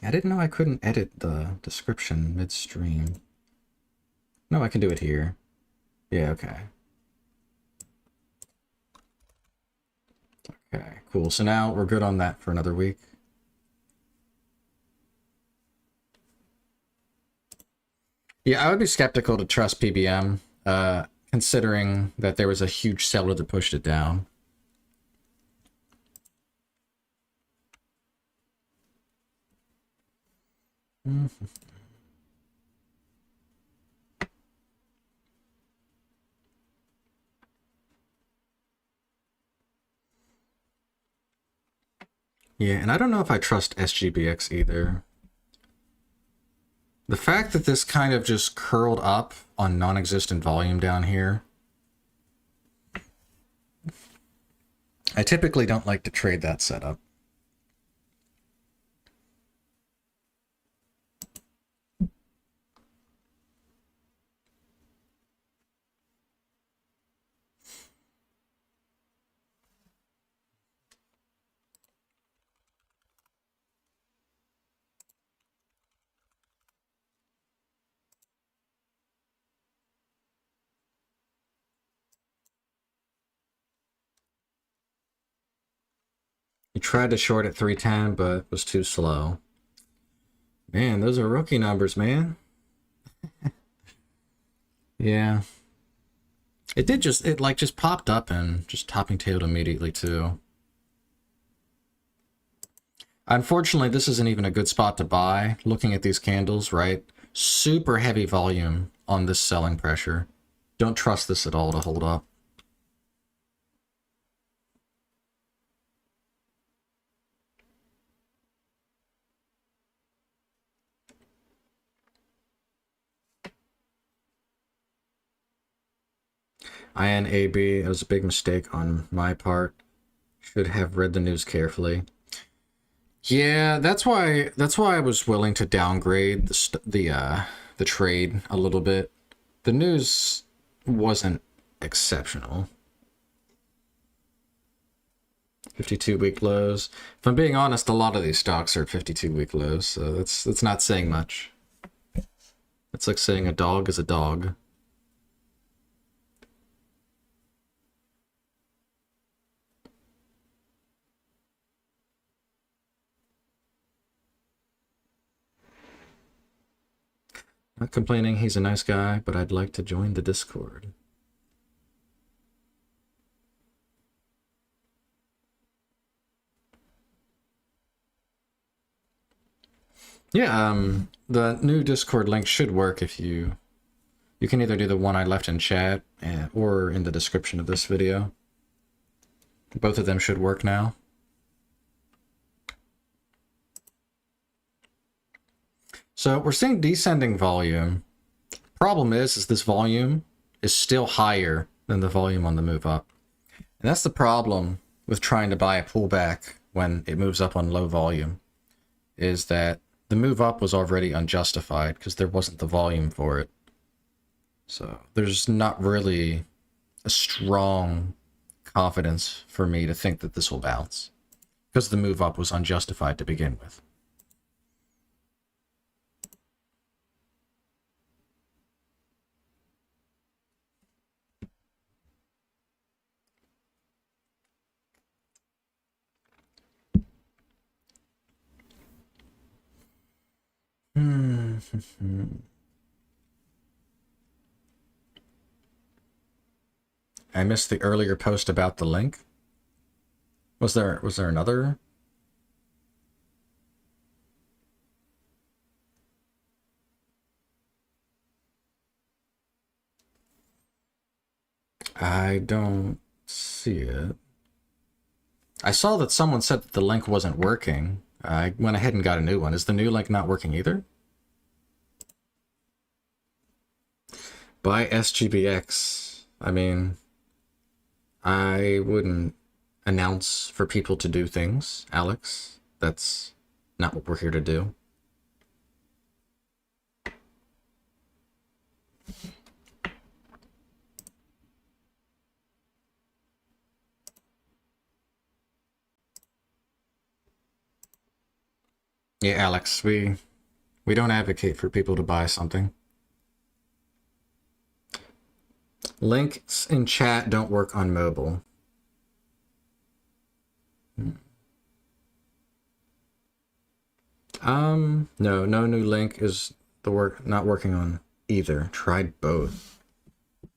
Speaker 1: I didn't know I couldn't edit the description midstream. No, I can do it here. Yeah, okay. Okay, cool. So now we're good on that for another week. Yeah, I would be skeptical to trust PBM, considering that there was a huge seller that pushed it down. Yeah, and I don't know if I trust SGBX either. The fact that this kind of just curled up on non-existent volume down here. I typically don't like to trade that setup. You tried to short at 310, but was too slow. Man, those are rookie numbers, man. Yeah. It did just, it like just popped up and just topping tailed immediately too. Unfortunately, this isn't even a good spot to buy. Looking at these candles, right? Super heavy volume on this selling pressure. Don't trust this at all to hold up. INAB, it was a big mistake on my part. Should have read the news carefully. Yeah, that's why I was willing to downgrade the trade a little bit. The news wasn't exceptional. 52-week lows. If I'm being honest, a lot of these stocks are at 52-week lows, so that's not saying much. It's like saying a dog is a dog. Not complaining, he's a nice guy, but I'd like to join the Discord. Yeah, the new Discord link should work if you can either do the one I left in chat or in the description of this video. Both of them should work now. So we're seeing descending volume. Problem is this volume is still higher than the volume on the move up. And that's the problem with trying to buy a pullback when it moves up on low volume, is that the move up was already unjustified because there wasn't the volume for it. So there's not really a strong confidence for me to think that this will bounce because the move up was unjustified to begin with. I missed the earlier post about the link. Was there another? I don't see it. I saw that someone said that the link wasn't working. I went ahead and got a new one. Is the new link not working either? Buy SGBX. I mean, I wouldn't announce for people to do things, Alex. That's not what we're here to do. Yeah, Alex, we don't advocate for people to buy something. Links in chat don't work on mobile. No new link is not working on either. Tried both.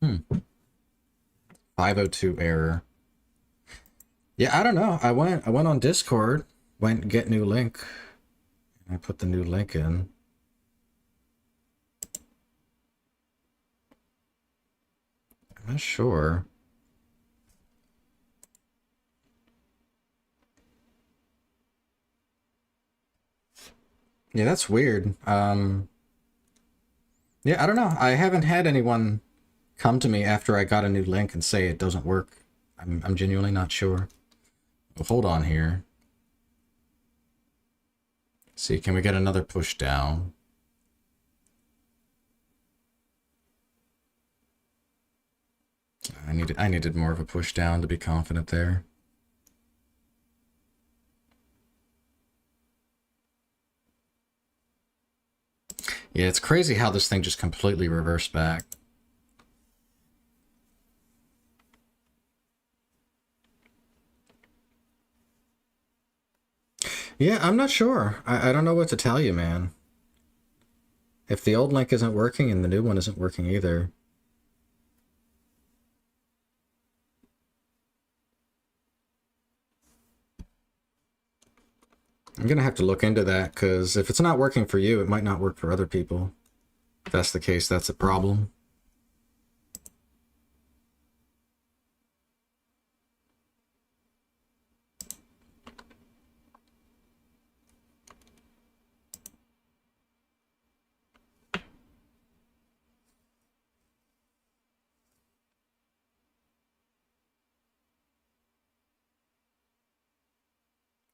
Speaker 1: 502 error. Yeah, I don't know. I went on Discord, went get new link. I put the new link in. I'm not sure. Yeah, that's weird. Yeah, I don't know. I haven't had anyone come to me after I got a new link and say it doesn't work. I'm genuinely not sure. Well, hold on here. Let's see, can we get another push down? I needed more of a push down to be confident there. Yeah, it's crazy how this thing just completely reversed back. Yeah, I'm not sure. I don't know what to tell you, man. If the old link isn't working and the new one isn't working either. I'm gonna have to look into that, because if it's not working for you, it might not work for other people. If that's the case, that's a problem.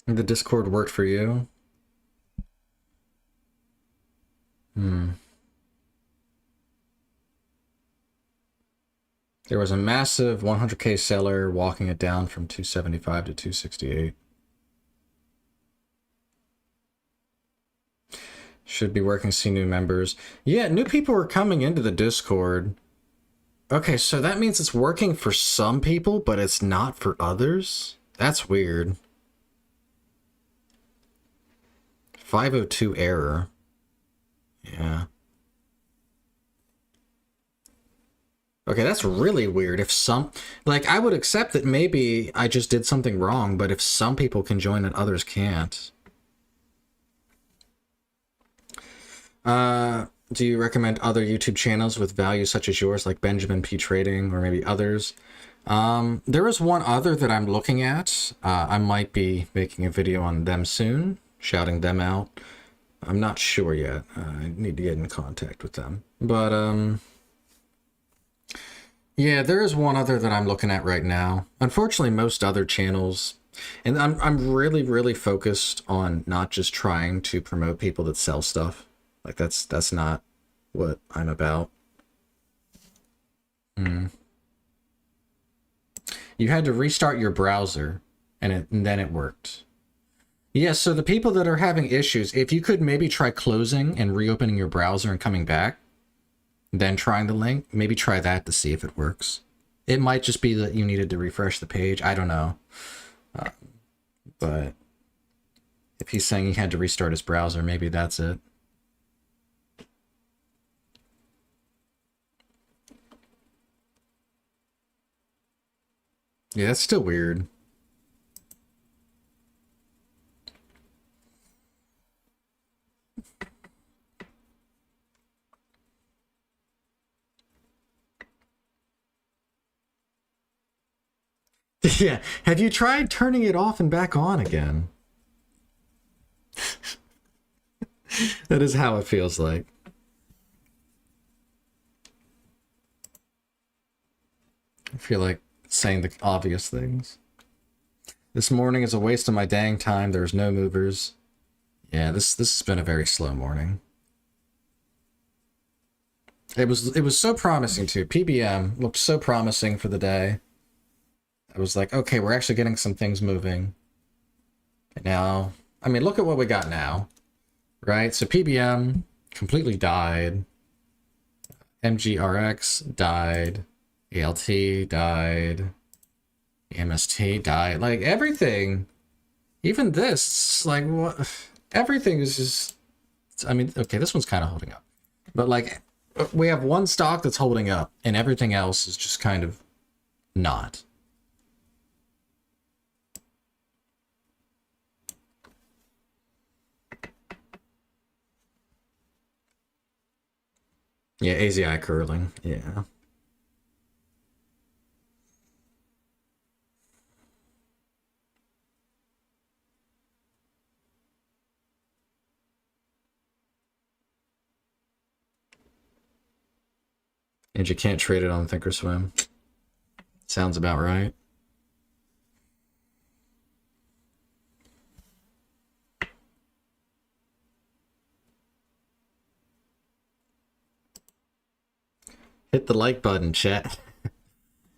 Speaker 1: The Discord worked for you? There was a massive 100k seller walking it down from 275 to 268. Should be working, see new members. Yeah, new people are coming into the Discord. Okay, so that means it's working for some people, but it's not for others? That's weird. 502 error. Yeah. Okay, that's really weird. If some... Like, I would accept that maybe I just did something wrong, but if some people can join and others can't... do you recommend other YouTube channels with values such as yours, like Benjamin P. Trading, or maybe others? There is one other that I'm looking at. I might be making a video on them soon, shouting them out. I'm not sure yet. I need to get in contact with them. But, yeah, there is one other that I'm looking at right now. Unfortunately, most other channels... And I'm really, really focused on not just trying to promote people that sell stuff. Like, that's not what I'm about. You had to restart your browser, and then it worked. Yeah, so the people that are having issues, if you could maybe try closing and reopening your browser and coming back, then trying the link, maybe try that to see if it works. It might just be that you needed to refresh the page. I don't know. But if he's saying he had to restart his browser, maybe that's it. Yeah, that's still weird. Yeah, have you tried turning it off and back on again? That is how it feels like. I feel like saying the obvious things. This morning is a waste of my dang time. There's no movers. Yeah, this has been a very slow morning. It was so promising too. PBM looked so promising for the day. I was like, okay, we're actually getting some things moving. And now, I mean, look at what we got now, right? So PBM completely died. MGRX died. ALT died. AM EST died. Like everything, even this, like what? Everything is just. I mean, okay, this one's kind of holding up, but like we have one stock that's holding up, and everything else is just kind of not. Yeah, AZI curling. Yeah. And you can't trade it on Thinkorswim. Sounds about right. Hit the like button, chat.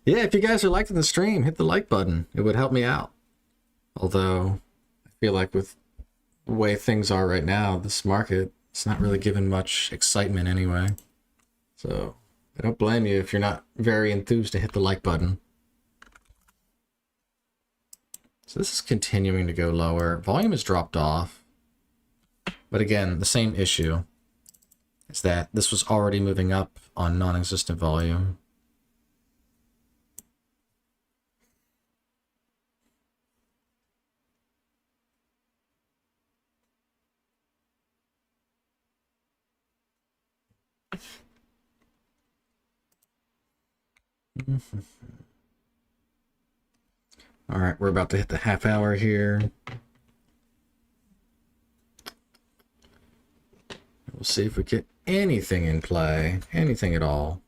Speaker 1: Yeah, if you guys are liking the stream, hit the like button. It would help me out. Although, I feel like with the way things are right now, this market, it's not really giving much excitement anyway. So, I don't blame you if you're not very enthused to hit the like button. So this is continuing to go lower. Volume has dropped off. But again, the same issue is that this was already moving up on non-existent volume. All right, we're about to hit the half hour here. We'll see if we get anything in play, anything at all.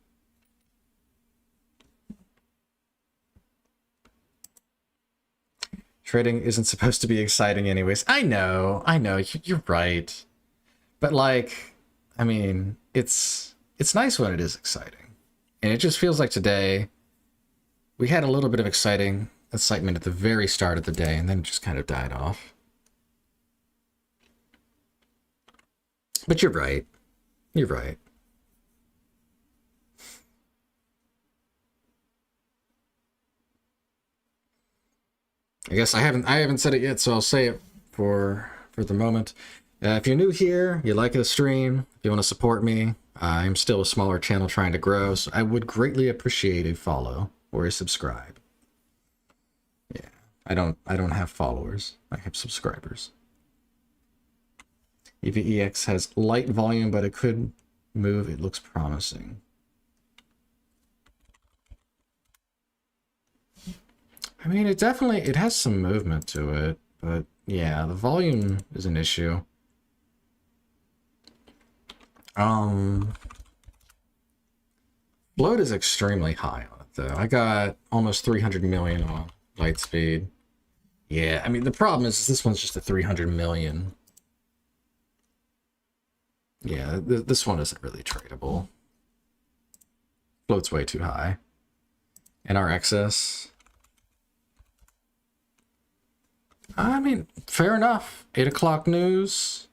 Speaker 1: Trading isn't supposed to be exciting anyways. I know, you're right. But like, I mean, it's nice when it is exciting. And it just feels like today, we had a little bit of excitement at the very start of the day, and then it just kind of died off. But you're right. You're right. I guess I haven't said it yet, so I'll say it for the moment. If you're new here, you like the stream, if you want to support me, I'm still a smaller channel trying to grow, so I would greatly appreciate a follow or a subscribe. Yeah, I don't have followers. I have subscribers. EVEX has light volume, but it could move. It looks promising. I mean, it has some movement to it, but yeah, the volume is an issue. Float is extremely high on it, though. I got almost 300 million on Lightspeed. Yeah, I mean, the problem is this one's just a 300 million. Yeah, this one isn't really tradable. Float's way too high. And our excess. I mean, fair enough. 8 o'clock news.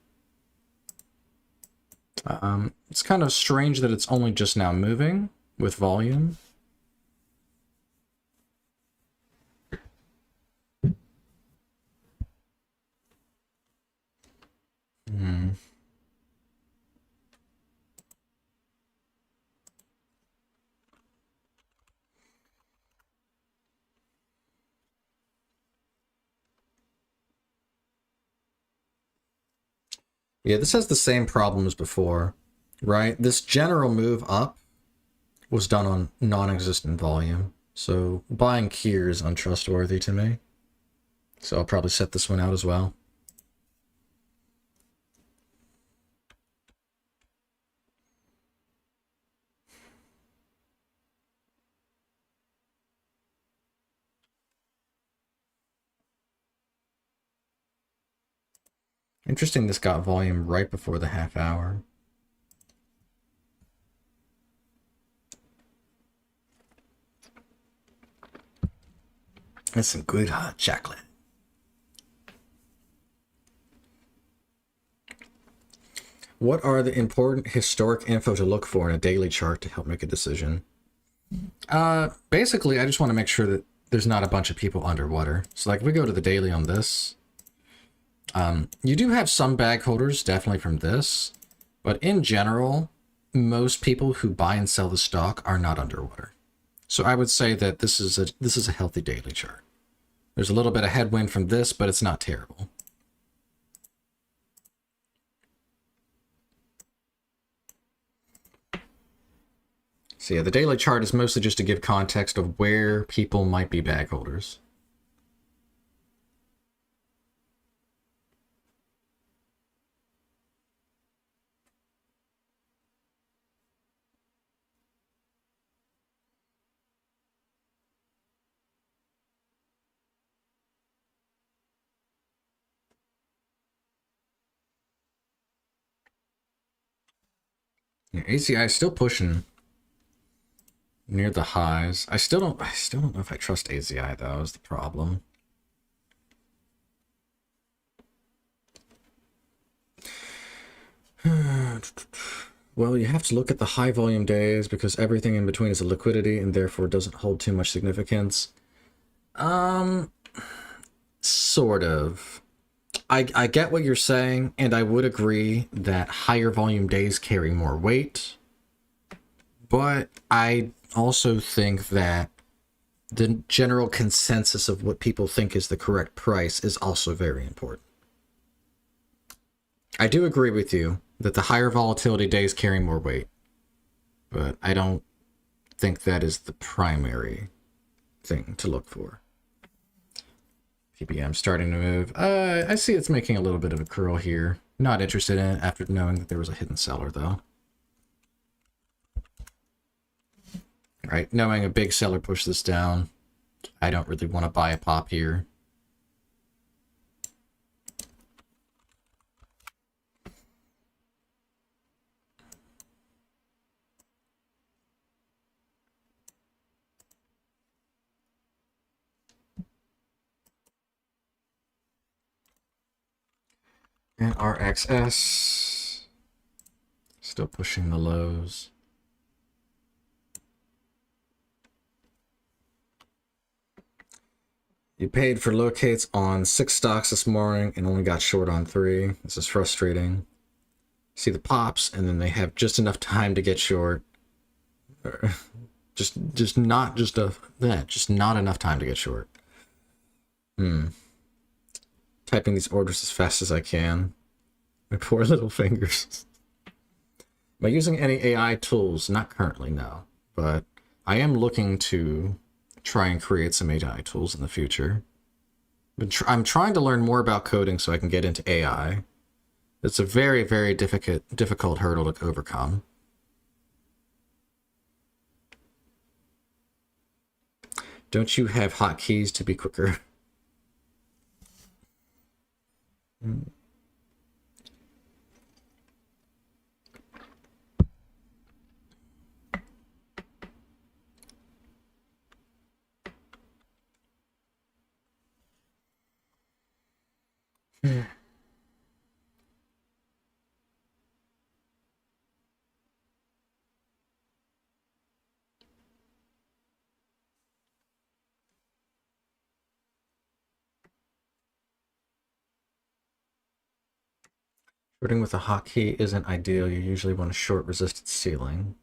Speaker 1: It's kind of strange that it's only just now moving with volume. Yeah, this has the same problem as before, right? This general move up was done on non-existent volume. So buying here is untrustworthy to me. So I'll probably set this one out as well. Interesting this got volume right before the half hour. That's some good hot chocolate. What are the important historic info to look for in a daily chart to help make a decision? Basically, I just want to make sure that there's not a bunch of people underwater. So like if we go to the daily on this, you do have some bag holders, definitely from this, but in general, most people who buy and sell the stock are not underwater. So I would say that this is a healthy daily chart. There's a little bit of headwind from this, but it's not terrible. So yeah, the daily chart is mostly just to give context of where people might be bag holders. Yeah, ACI is still pushing near the highs. I still don't know if I trust ACI though, is the problem. Well, you have to look at the high volume days because everything in between is a liquidity and therefore doesn't hold too much significance. Sort of. I get what you're saying, and I would agree that higher volume days carry more weight. But I also think that the general consensus of what people think is the correct price is also very important. I do agree with you that the higher volatility days carry more weight, but I don't think that is the primary thing to look for. PBM starting to move. I see it's making a little bit of a curl here. Not interested in it after knowing that there was a hidden seller, though. Right, knowing a big seller pushed this down, I don't really want to buy a pop here. And RXS still pushing the lows. You paid for locates on 6 stocks this morning and only got short on 3. This is frustrating. See the pops, and then they have just enough time to get short. Just not enough time to get short. Typing these orders as fast as I can. My poor little fingers. Am I using any AI tools? Not currently, no. But I am looking to try and create some AI tools in the future. But I'm trying to learn more about coding so I can get into AI. It's a very, very difficult hurdle to overcome. Don't you have hotkeys to be quicker? Shorting with a hotkey isn't ideal. You usually want a short resisted ceiling.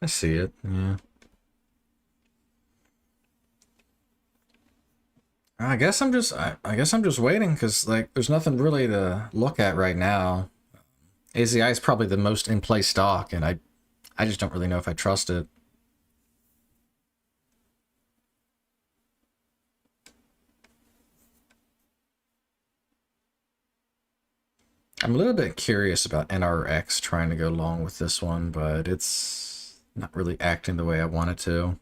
Speaker 1: I see it, yeah. I guess I'm just I guess I'm just waiting because like there's nothing really to look at right now. AZI is probably the most in play stock, and I just don't really know if I trust it. I'm a little bit curious about NRX trying to go along with this one, but it's not really acting the way I want it to.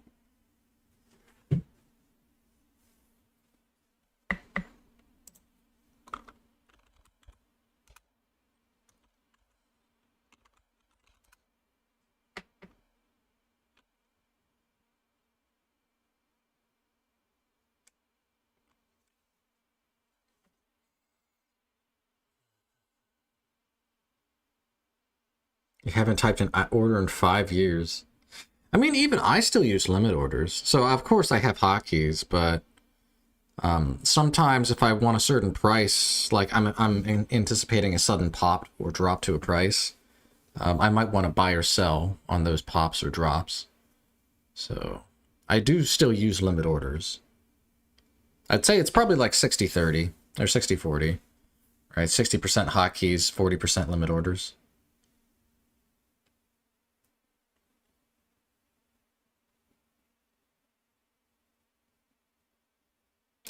Speaker 1: You haven't typed an order in 5 years. I mean, even I still use limit orders. So, of course, I have hotkeys, but sometimes if I want a certain price, like I'm anticipating a sudden pop or drop to a price, I might want to buy or sell on those pops or drops. So, I do still use limit orders. I'd say it's probably like 60-30 or 60-40, right? 60% hotkeys, 40% limit orders.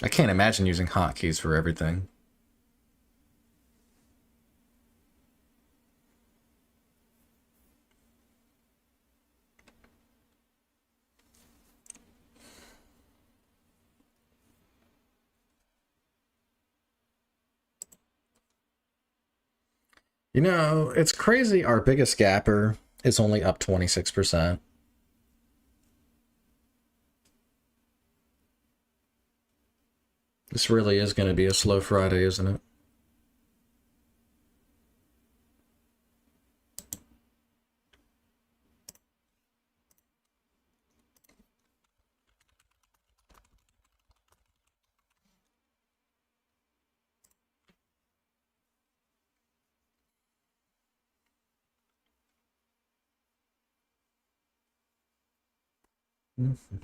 Speaker 1: I can't imagine using hotkeys for everything. You know, it's crazy. Our biggest gapper is only up 26%. This really is going to be a slow Friday, isn't it? Mm-hmm.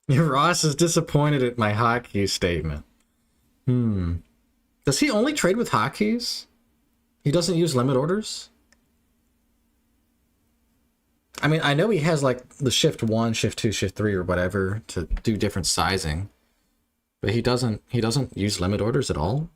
Speaker 1: Ross is disappointed at my hotkey statement. Does he only trade with hotkeys? He doesn't use limit orders? I mean, I know he has like the shift 1, shift 2, shift 3 or whatever to do different sizing. But he doesn't use limit orders at all?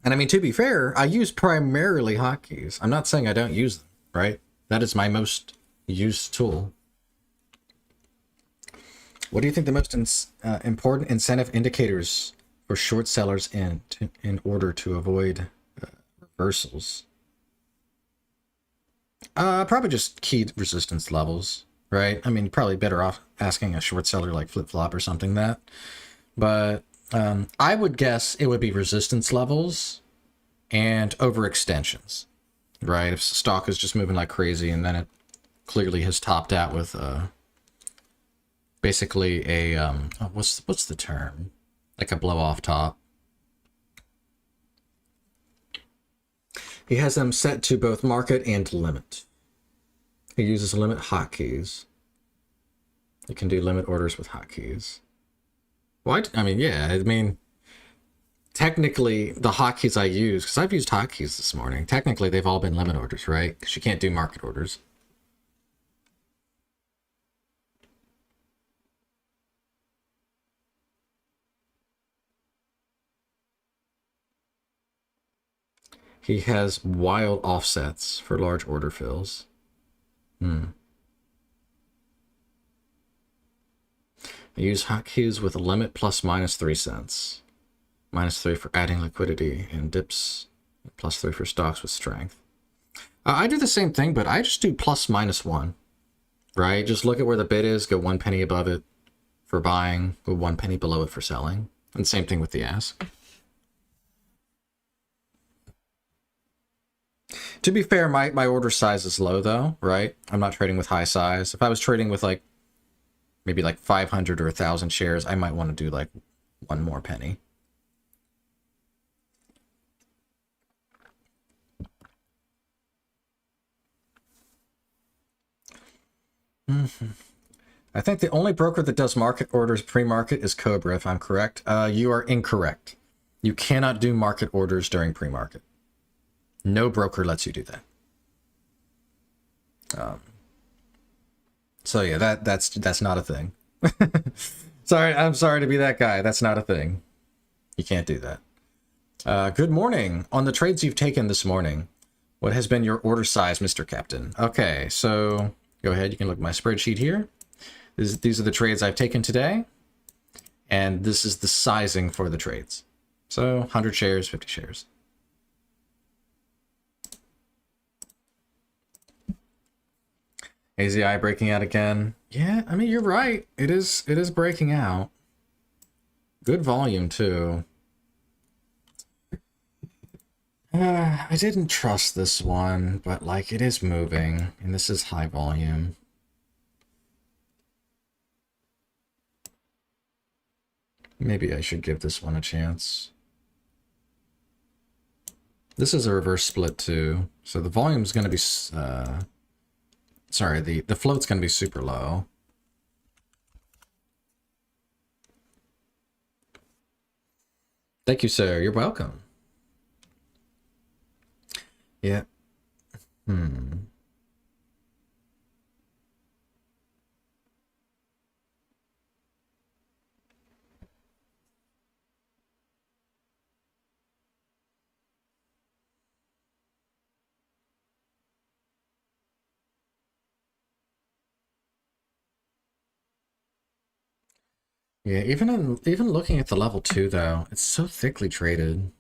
Speaker 1: And I mean, to be fair, I use primarily hotkeys. I'm not saying I don't use them, right? That is my most used tool. What do you think the most important incentive indicators for short sellers in order to avoid reversals? Probably just key resistance levels, right? I mean, probably better off asking a short seller like Flip Flop or something that. But I would guess it would be resistance levels and overextensions, right? If stock is just moving like crazy and then it clearly has topped out with basically a what's the term? Like a blow off top. He has them set to both market and limit. He uses limit hotkeys. He can do limit orders with hotkeys. What? I mean, yeah. I mean, technically, the hotkeys I use, because I've used hotkeys this morning, technically they've all been limit orders, right? Because you can't do market orders. He has wild offsets for large order fills. I use hotkeys with a limit plus minus 3 cents. -3 for adding liquidity and dips. +3 for stocks with strength. I do the same thing, but I just do plus minus 1. Right? Just look at where the bid is, go 1 penny above it for buying, go 1 penny below it for selling. And same thing with the ask. To be fair, my order size is low though, right? I'm not trading with high size. If I was trading with like maybe like 500 or 1,000 shares, I might want to do like one more penny. I think the only broker that does market orders pre-market is Cobra, if I'm correct. You are incorrect. You cannot do market orders during pre-market. No broker lets you do that. So yeah, that's not a thing. Sorry, I'm sorry to be that guy. That's not a thing. You can't do that. Good morning. On the trades you've taken this morning, what has been your order size, Mr. Captain? Okay, so go ahead. You can look at my spreadsheet here. These are the trades I've taken today, and this is the sizing for the trades. So 100 shares, 50 shares. AZI breaking out again. Yeah, I mean, you're right. It is breaking out. Good volume, too. I didn't trust this one, but, like, it is moving, and this is high volume. Maybe I should give this one a chance. This is a reverse split, too, so the volume's going to be... sorry, the float's going to be super low. Thank you, sir. You're welcome. Yeah. Yeah, even looking at the level 2 though, it's so thickly traded.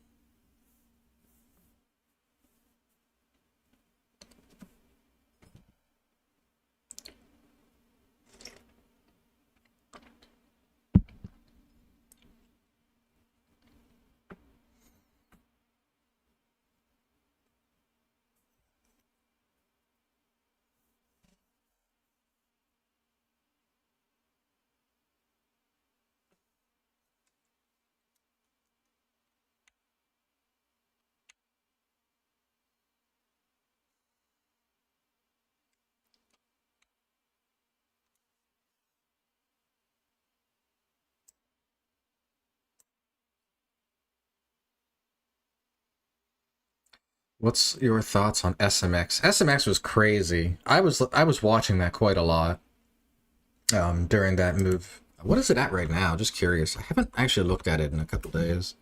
Speaker 1: What's your thoughts on SMX? SMX was crazy. I was watching that quite a lot during that move. What is it at right now? Just curious. I haven't actually looked at it in a couple days.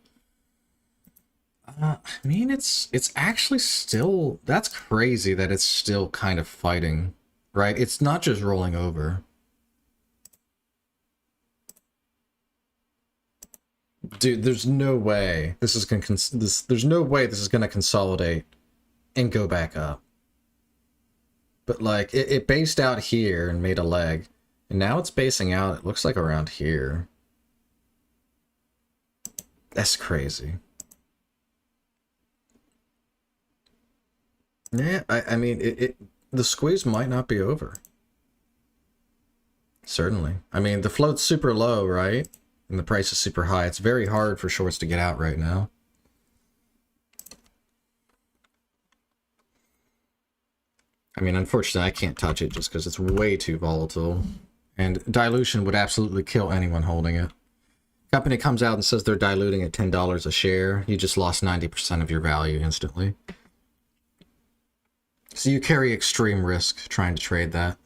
Speaker 1: I mean, it's actually still... That's crazy that it's still kind of fighting, right? It's not just rolling over. Dude, there's no way this is gonna there's no way this is gonna consolidate and go back up. But like it based out here and made a leg, and now it's basing out. It looks like around here. That's crazy. Yeah, I mean the squeeze might not be over. Certainly. I mean the float's super low, right? And the price is super high. It's very hard for shorts to get out right now. I mean, unfortunately, I can't touch it just because it's way too volatile. And dilution would absolutely kill anyone holding it. Company comes out and says they're diluting at $10 a share. You just lost 90% of your value instantly. So you carry extreme risk trying to trade that.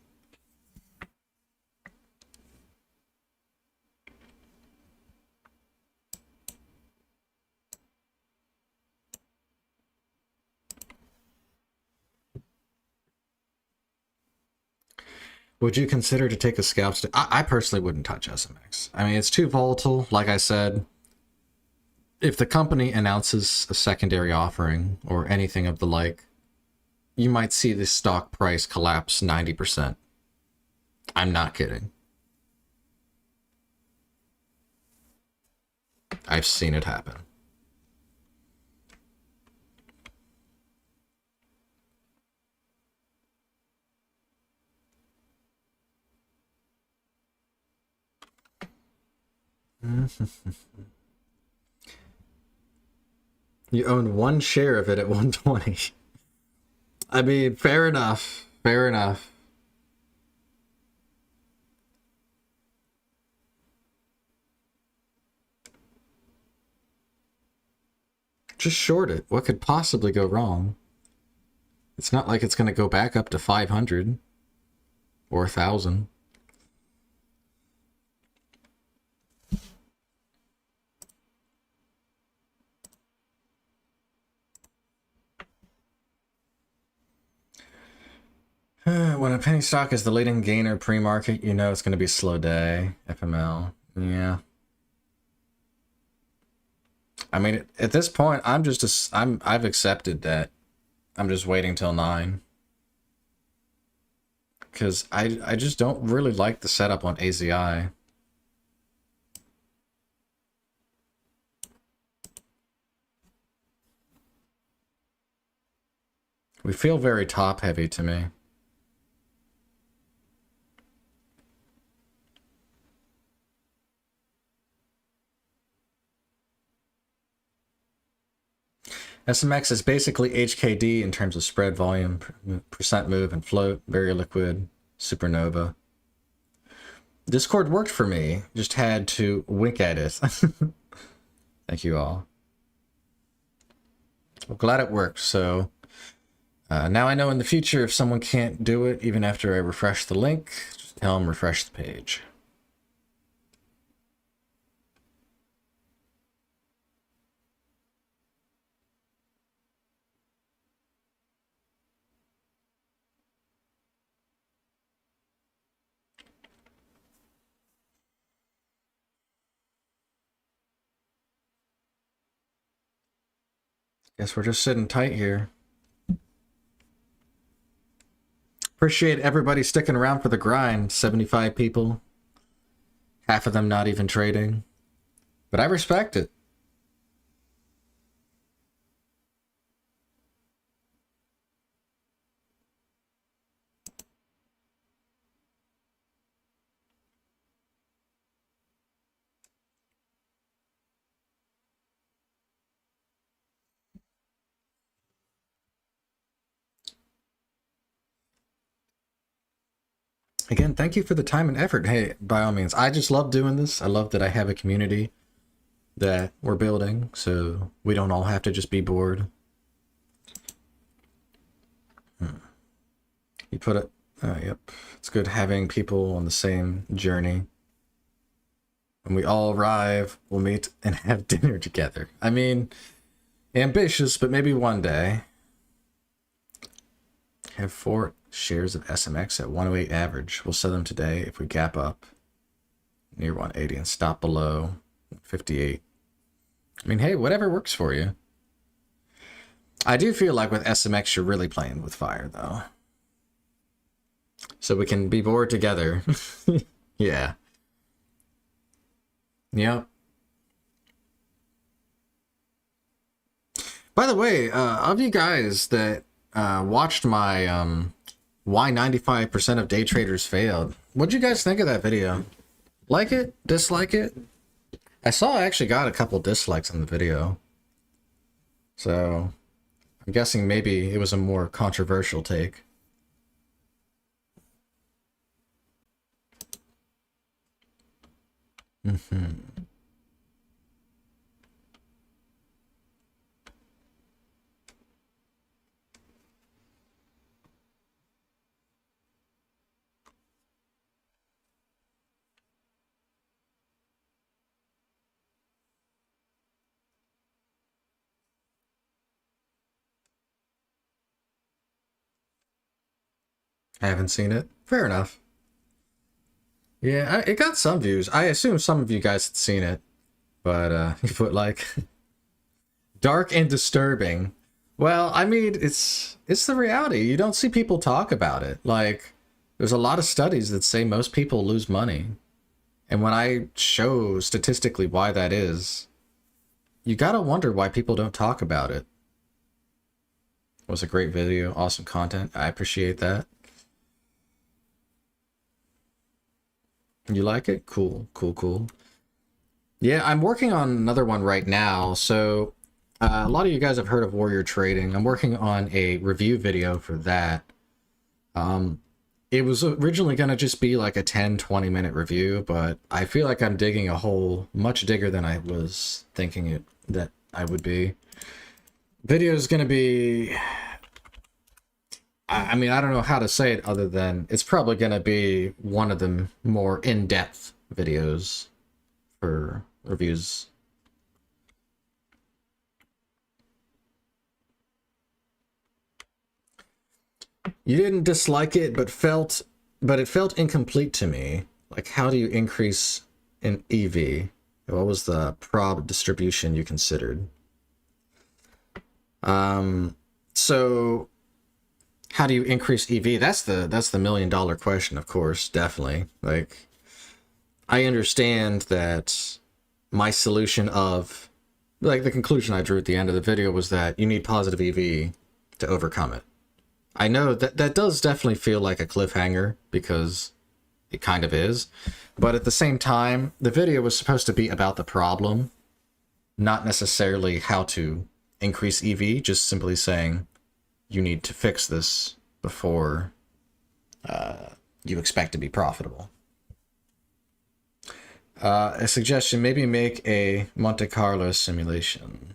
Speaker 1: Would you consider to take a scalp stick? I personally wouldn't touch SMX. I mean, it's too volatile, like I said. If the company announces a secondary offering or anything of the like, you might see the stock price collapse 90%. I'm not kidding. I've seen it happen. You own one share of it at 120. I mean, fair enough. Fair enough. Just short it. What could possibly go wrong? It's not like it's going to go back up to 500 or 1,000. When a penny stock is the leading gainer pre-market, you know it's going to be a slow day. FML. Yeah. I mean, at this point, I've accepted that. I'm just waiting till 9. Because I just don't really like the setup on AZI. We feel very top heavy to me. SMX is basically HKD in terms of spread volume, percent move and float, very liquid, supernova. Discord worked for me, just had to wink at it. Thank you all. Well, glad it worked. So now I know in the future if someone can't do it, even after I refresh the link, just tell them refresh the page. Guess we're just sitting tight here. Appreciate everybody sticking around for the grind. 75 people. Half of them not even trading. But I respect it. Again, thank you for the time and effort. Hey, by all means, I just love doing this. I love that I have a community that we're building, so we don't all have to just be bored. You put it, yep. It's good having people on the same journey. When we all arrive, we'll meet and have dinner together. I mean, ambitious, but maybe one day. Have 4 shares of SMX at 108 average. We'll sell them today if we gap up near 180 and stop below 58. I mean, hey, whatever works for you. I do feel like with SMX, you're really playing with fire, though. So we can be bored together. Yeah. Yep. By the way, of you guys that watched my why 95% of day traders failed, what'd you guys think of that video? Like it? Dislike it? I saw I actually got a couple dislikes on the video. So I'm guessing maybe it was a more controversial take. I haven't seen it. Fair enough. Yeah, it got some views. I assume some of you guys had seen it, but you put like dark and disturbing. Well, I mean, it's the reality. You don't see people talk about it. Like, there's a lot of studies that say most people lose money. And when I show statistically why that is, you gotta wonder why people don't talk about it. It was a great video, awesome content. I appreciate that. You like it? Cool, cool, cool. Yeah, I'm working on another one right now. So a lot of you guys have heard of Warrior Trading. I'm working on a review video for that. It was originally going to just be like a 10-20 minute review, but I feel like I'm digging a hole much bigger than I was thinking that I would be. Video is going to be... I mean, I don't know how to say it other than it's probably going to be one of the more in-depth videos for reviews. You didn't dislike it, but it felt incomplete to me. Like, how do you increase an EV? What was the prob distribution you considered? So how do you increase EV? That's the $1 million question, of course, definitely. Like, I understand that my solution of, like, the conclusion I drew at the end of the video was that you need positive EV to overcome it. I know that does definitely feel like a cliffhanger, because it kind of is. But at the same time, the video was supposed to be about the problem, not necessarily how to increase EV, just simply saying you need to fix this before you expect to be profitable. A suggestion, maybe make a Monte Carlo simulation.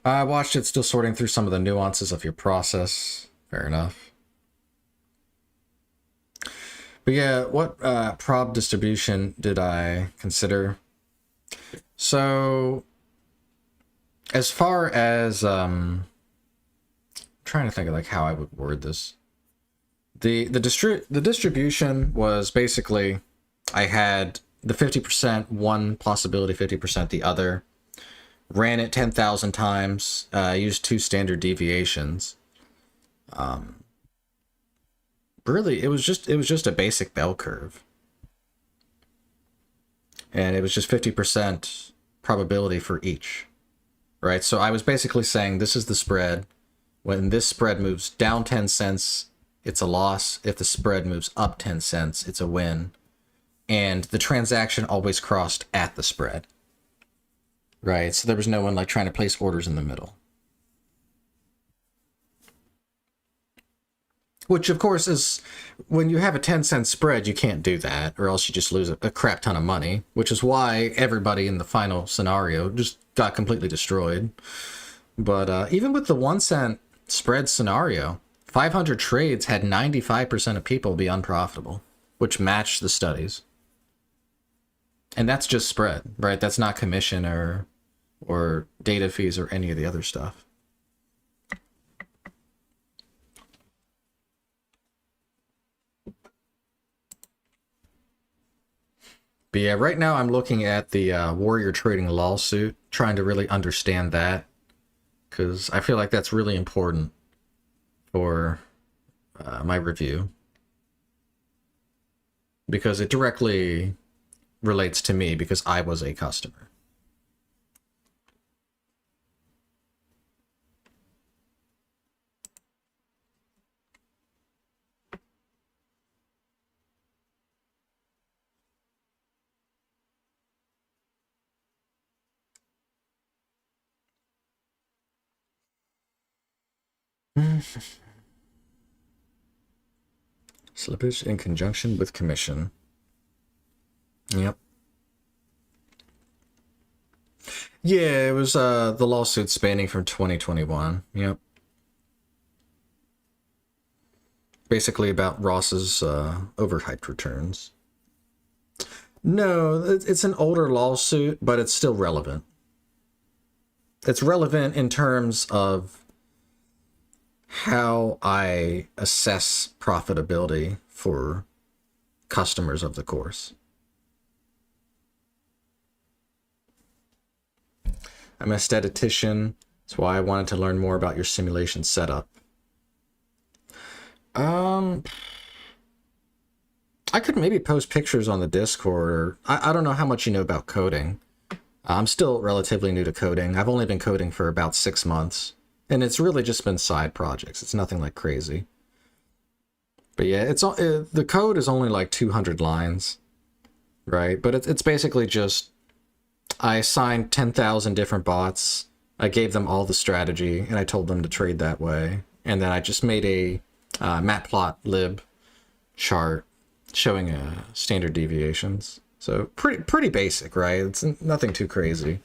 Speaker 1: I watched it, still sorting through some of the nuances of your process. Fair enough. But yeah, what prob distribution did I consider? So, as far as I'm trying to think of like how I would word this. The distribution was basically, I had the 50% one possibility, 50% the other. Ran it 10,000 times. Used 2 standard deviations. Really, it was just a basic bell curve, and it was just 50% probability for each, right? So I was basically saying this is the spread. When this spread moves down 10 cents, it's a loss. If the spread moves up 10 cents, it's a win. And the transaction always crossed at the spread. Right, so there was no one like trying to place orders in the middle. Which, of course, is when you have a 10-cent spread, you can't do that, or else you just lose a crap ton of money, which is why everybody in the final scenario just got completely destroyed. But even with the 1-cent spread scenario, 500 trades had 95% of people be unprofitable, which matched the studies. And that's just spread, right? That's not commission or data fees or any of the other stuff. But yeah, right now I'm looking at the Warrior Trading lawsuit, trying to really understand that, because I feel like that's really important for my review, because it directly relates to me, because I was a customer. Slippage in conjunction with commission. Yep. Yeah, it was the lawsuit spanning from 2021. Yep. Basically about Ross's overhyped returns. No, it's an older lawsuit, but it's still relevant. It's relevant in terms of how I assess profitability for customers of the course. I'm a statistician. That's why I wanted to learn more about your simulation setup. I could maybe post pictures on the Discord, or I don't know how much you know about coding. I'm still relatively new to coding. I've only been coding for about 6 months, and it's really just been side projects. It's nothing like crazy. But yeah, the code is only like 200 lines, right? But it's basically just I assigned 10,000 different bots. I gave them all the strategy, and I told them to trade that way. And then I just made a matplotlib chart showing standard deviations. So pretty basic, right? It's nothing too crazy.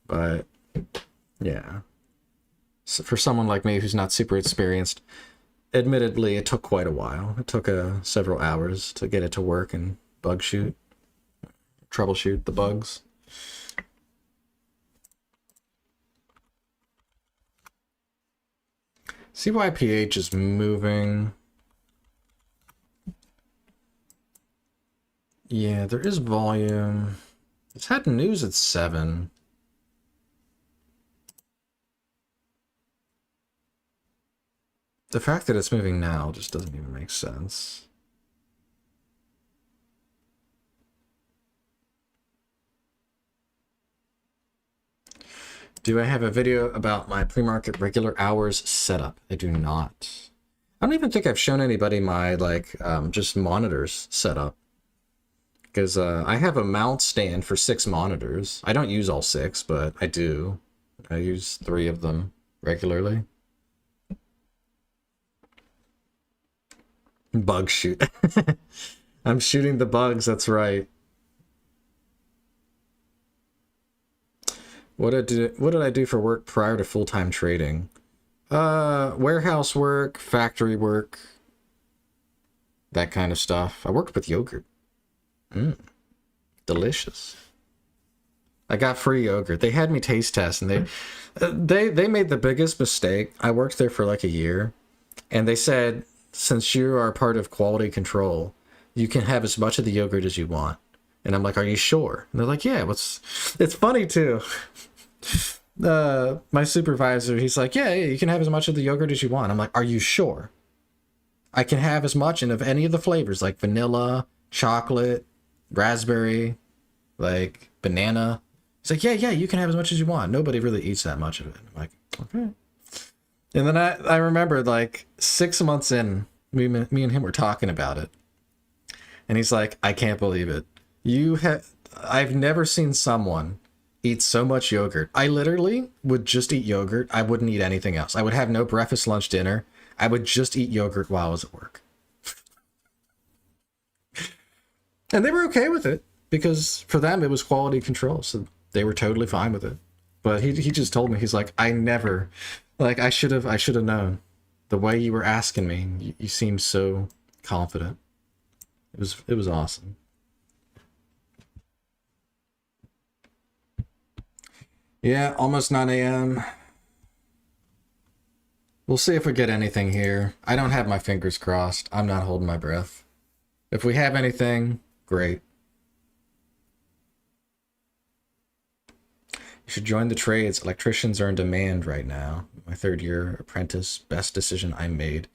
Speaker 1: But yeah, so for someone like me who's not super experienced, admittedly, it took quite a while. It took several hours to get it to work and troubleshoot the bugs. CYPH is moving. Yeah, there is volume. It's had news at 7. The fact that it's moving now just doesn't even make sense. Do I have a video about my pre-market regular hours setup? I do not. I don't even think I've shown anybody my just monitors setup. Because I have a mount stand for 6 monitors. I don't use all 6, but I do. I use 3 of them regularly. Bug shoot. I'm shooting the bugs, that's right. What did I do for work prior to full-time trading? Warehouse work, factory work, that kind of stuff. I worked with yogurt. Delicious. I got free yogurt. They had me taste test, and they made the biggest mistake. I worked there for like a year, and they said, since you are part of quality control, you can have as much of the yogurt as you want. And I'm like, are you sure? And they're like, yeah. It's funny too. My supervisor, he's like, yeah, you can have as much of the yogurt as you want. I'm like, are you sure? I can have as much and of any of the flavors, like vanilla, chocolate, raspberry, like banana. He's like, yeah, you can have as much as you want. Nobody really eats that much of it. I'm like, okay. And then I remembered like 6 months in, me and him were talking about it. And he's like, I can't believe it. I've never seen someone eat so much yogurt. I literally would just eat yogurt. I wouldn't eat anything else. I would have no breakfast, lunch, dinner. I would just eat yogurt while I was at work. And they were okay with it because for them it was quality control. So they were totally fine with it. But he just told me, he's like, I should have known. The way you were asking me, you seemed so confident. It was awesome. Yeah, almost 9 a.m. We'll see if we get anything here. I don't have my fingers crossed. I'm not holding my breath. If we have anything, great. You should join the trades. Electricians are in demand right now. My 3rd-year apprentice, best decision I made.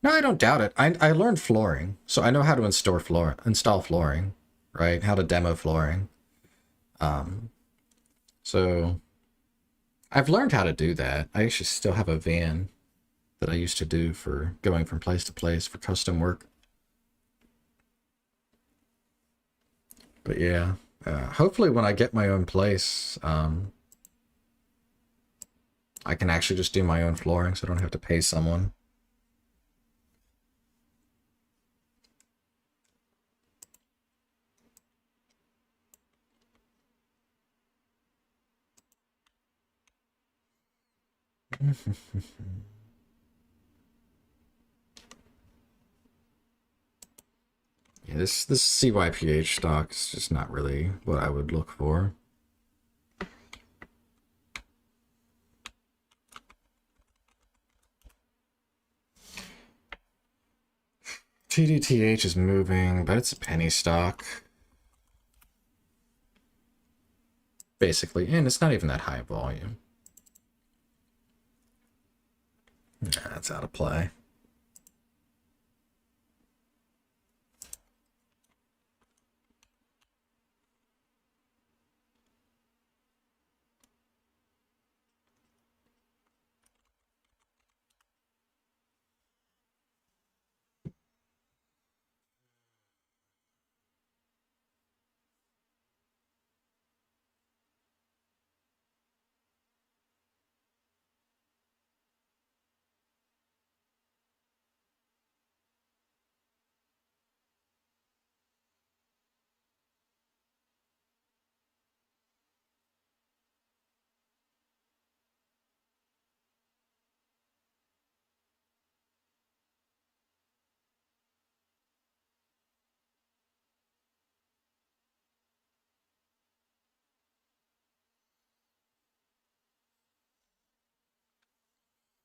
Speaker 1: No, I don't doubt it. I learned flooring, so I know how to install flooring, right? How to demo flooring. So I've learned how to do that. I actually still have a van that I used to do for going from place to place for custom work. But yeah, hopefully when I get my own place, I can actually just do my own flooring so I don't have to pay someone. Yeah, this CYPH stock is just not really what I would look for. TDTH is moving, but it's a penny stock. Basically, and it's not even that high volume. Nah, that's out of play.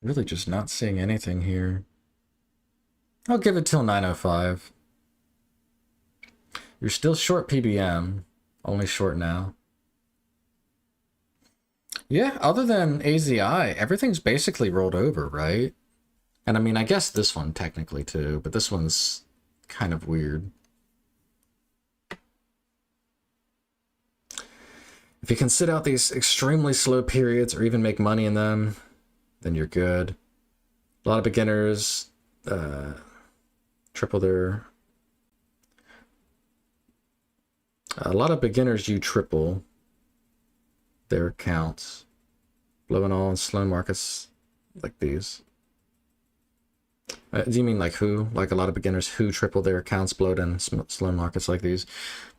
Speaker 1: Really just not seeing anything here. I'll give it till 9:05. You're still short PBM. Only short now. Yeah, other than AZI, everything's basically rolled over, right? And I mean, I guess this one technically too, but this one's kind of weird. If you can sit out these extremely slow periods or even make money in them, then you're good. A lot of beginners triple their... A lot of beginners you triple their accounts. Blowing all in slow markets like these. Do you mean like who? Like a lot of beginners who triple their accounts blowed in slow markets like these?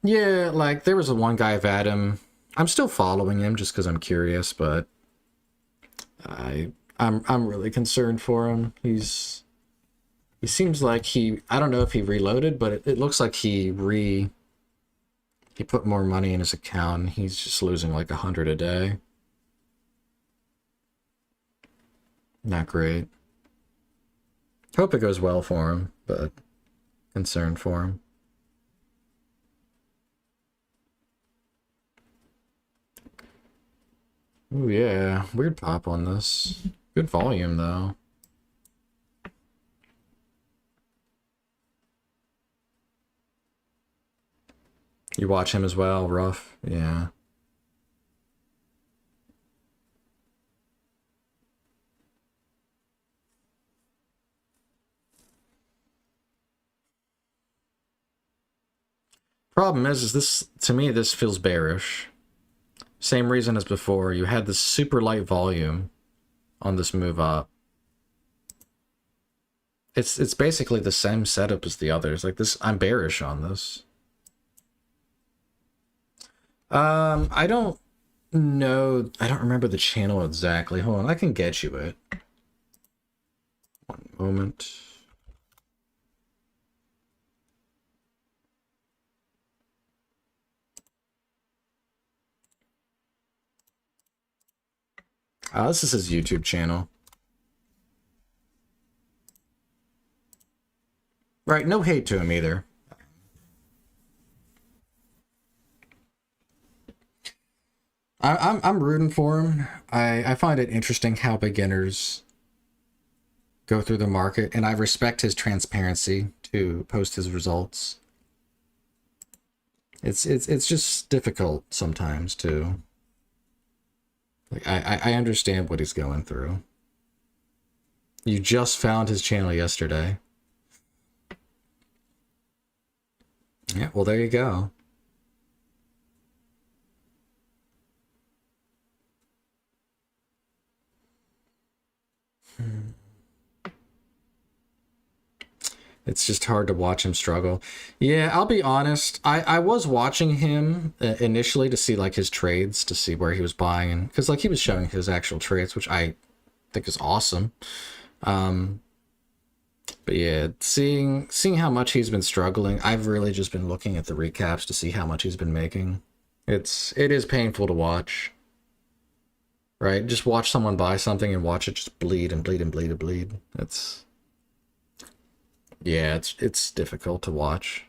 Speaker 1: Yeah, like there was a one guy, Vadim. I'm still following him just because I'm curious, but I'm really concerned for him. He seems like I don't know if he reloaded, but it looks like he put more money in his account and he's just losing like 100 a day. Not great. Hope it goes well for him, but concerned for him. Ooh, yeah. Weird pop on this. Good volume, though. You watch him as well, rough? Yeah. Problem is this, to me, this feels bearish. Same reason as before. You had this super light volume on this move up. It's basically the same setup as the others. Like this, I'm bearish on this. I don't know. I don't remember the channel exactly. Hold on, I can get you it. One moment. This is his YouTube channel. Right, no hate to him either. I'm rooting for him. I find it interesting how beginners go through the market, and I respect his transparency to post his results. It's just difficult sometimes to... Like, I understand what he's going through. You just found his channel yesterday. Yeah, well, there you go. It's just hard to watch him struggle. Yeah, I'll be honest. I was watching him initially to see like his trades, to see where he was buying, and because like he was showing his actual trades, which I think is awesome. But yeah, seeing how much he's been struggling, I've really just been looking at the recaps to see how much he's been making. It is painful to watch. Right? Just watch someone buy something and watch it just bleed and bleed and bleed and bleed. Yeah, it's difficult to watch.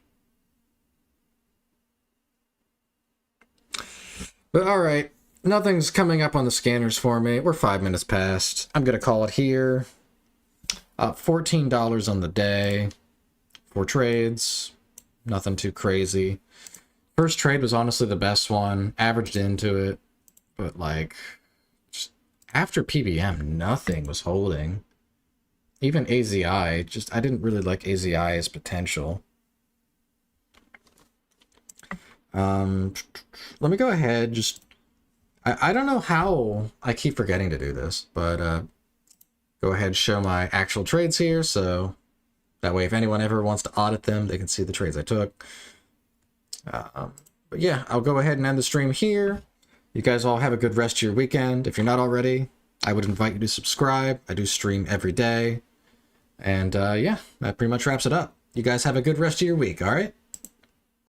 Speaker 1: But alright, nothing's coming up on the scanners for me. We're 5 minutes past. I'm gonna call it here. $14 on the day. 4 trades. Nothing too crazy. First trade was honestly the best one. Averaged into it. But like, just after PBM, nothing was holding. Even AZI, I didn't really like AZI's potential. Let me go ahead, I don't know how I keep forgetting to do this, but go ahead and show my actual trades here, so that way if anyone ever wants to audit them, they can see the trades I took. But yeah, I'll go ahead and end the stream here. You guys all have a good rest of your weekend. If you're not already, I would invite you to subscribe. I do stream every day. And yeah, that pretty much wraps it up. You guys have a good rest of your week, all right?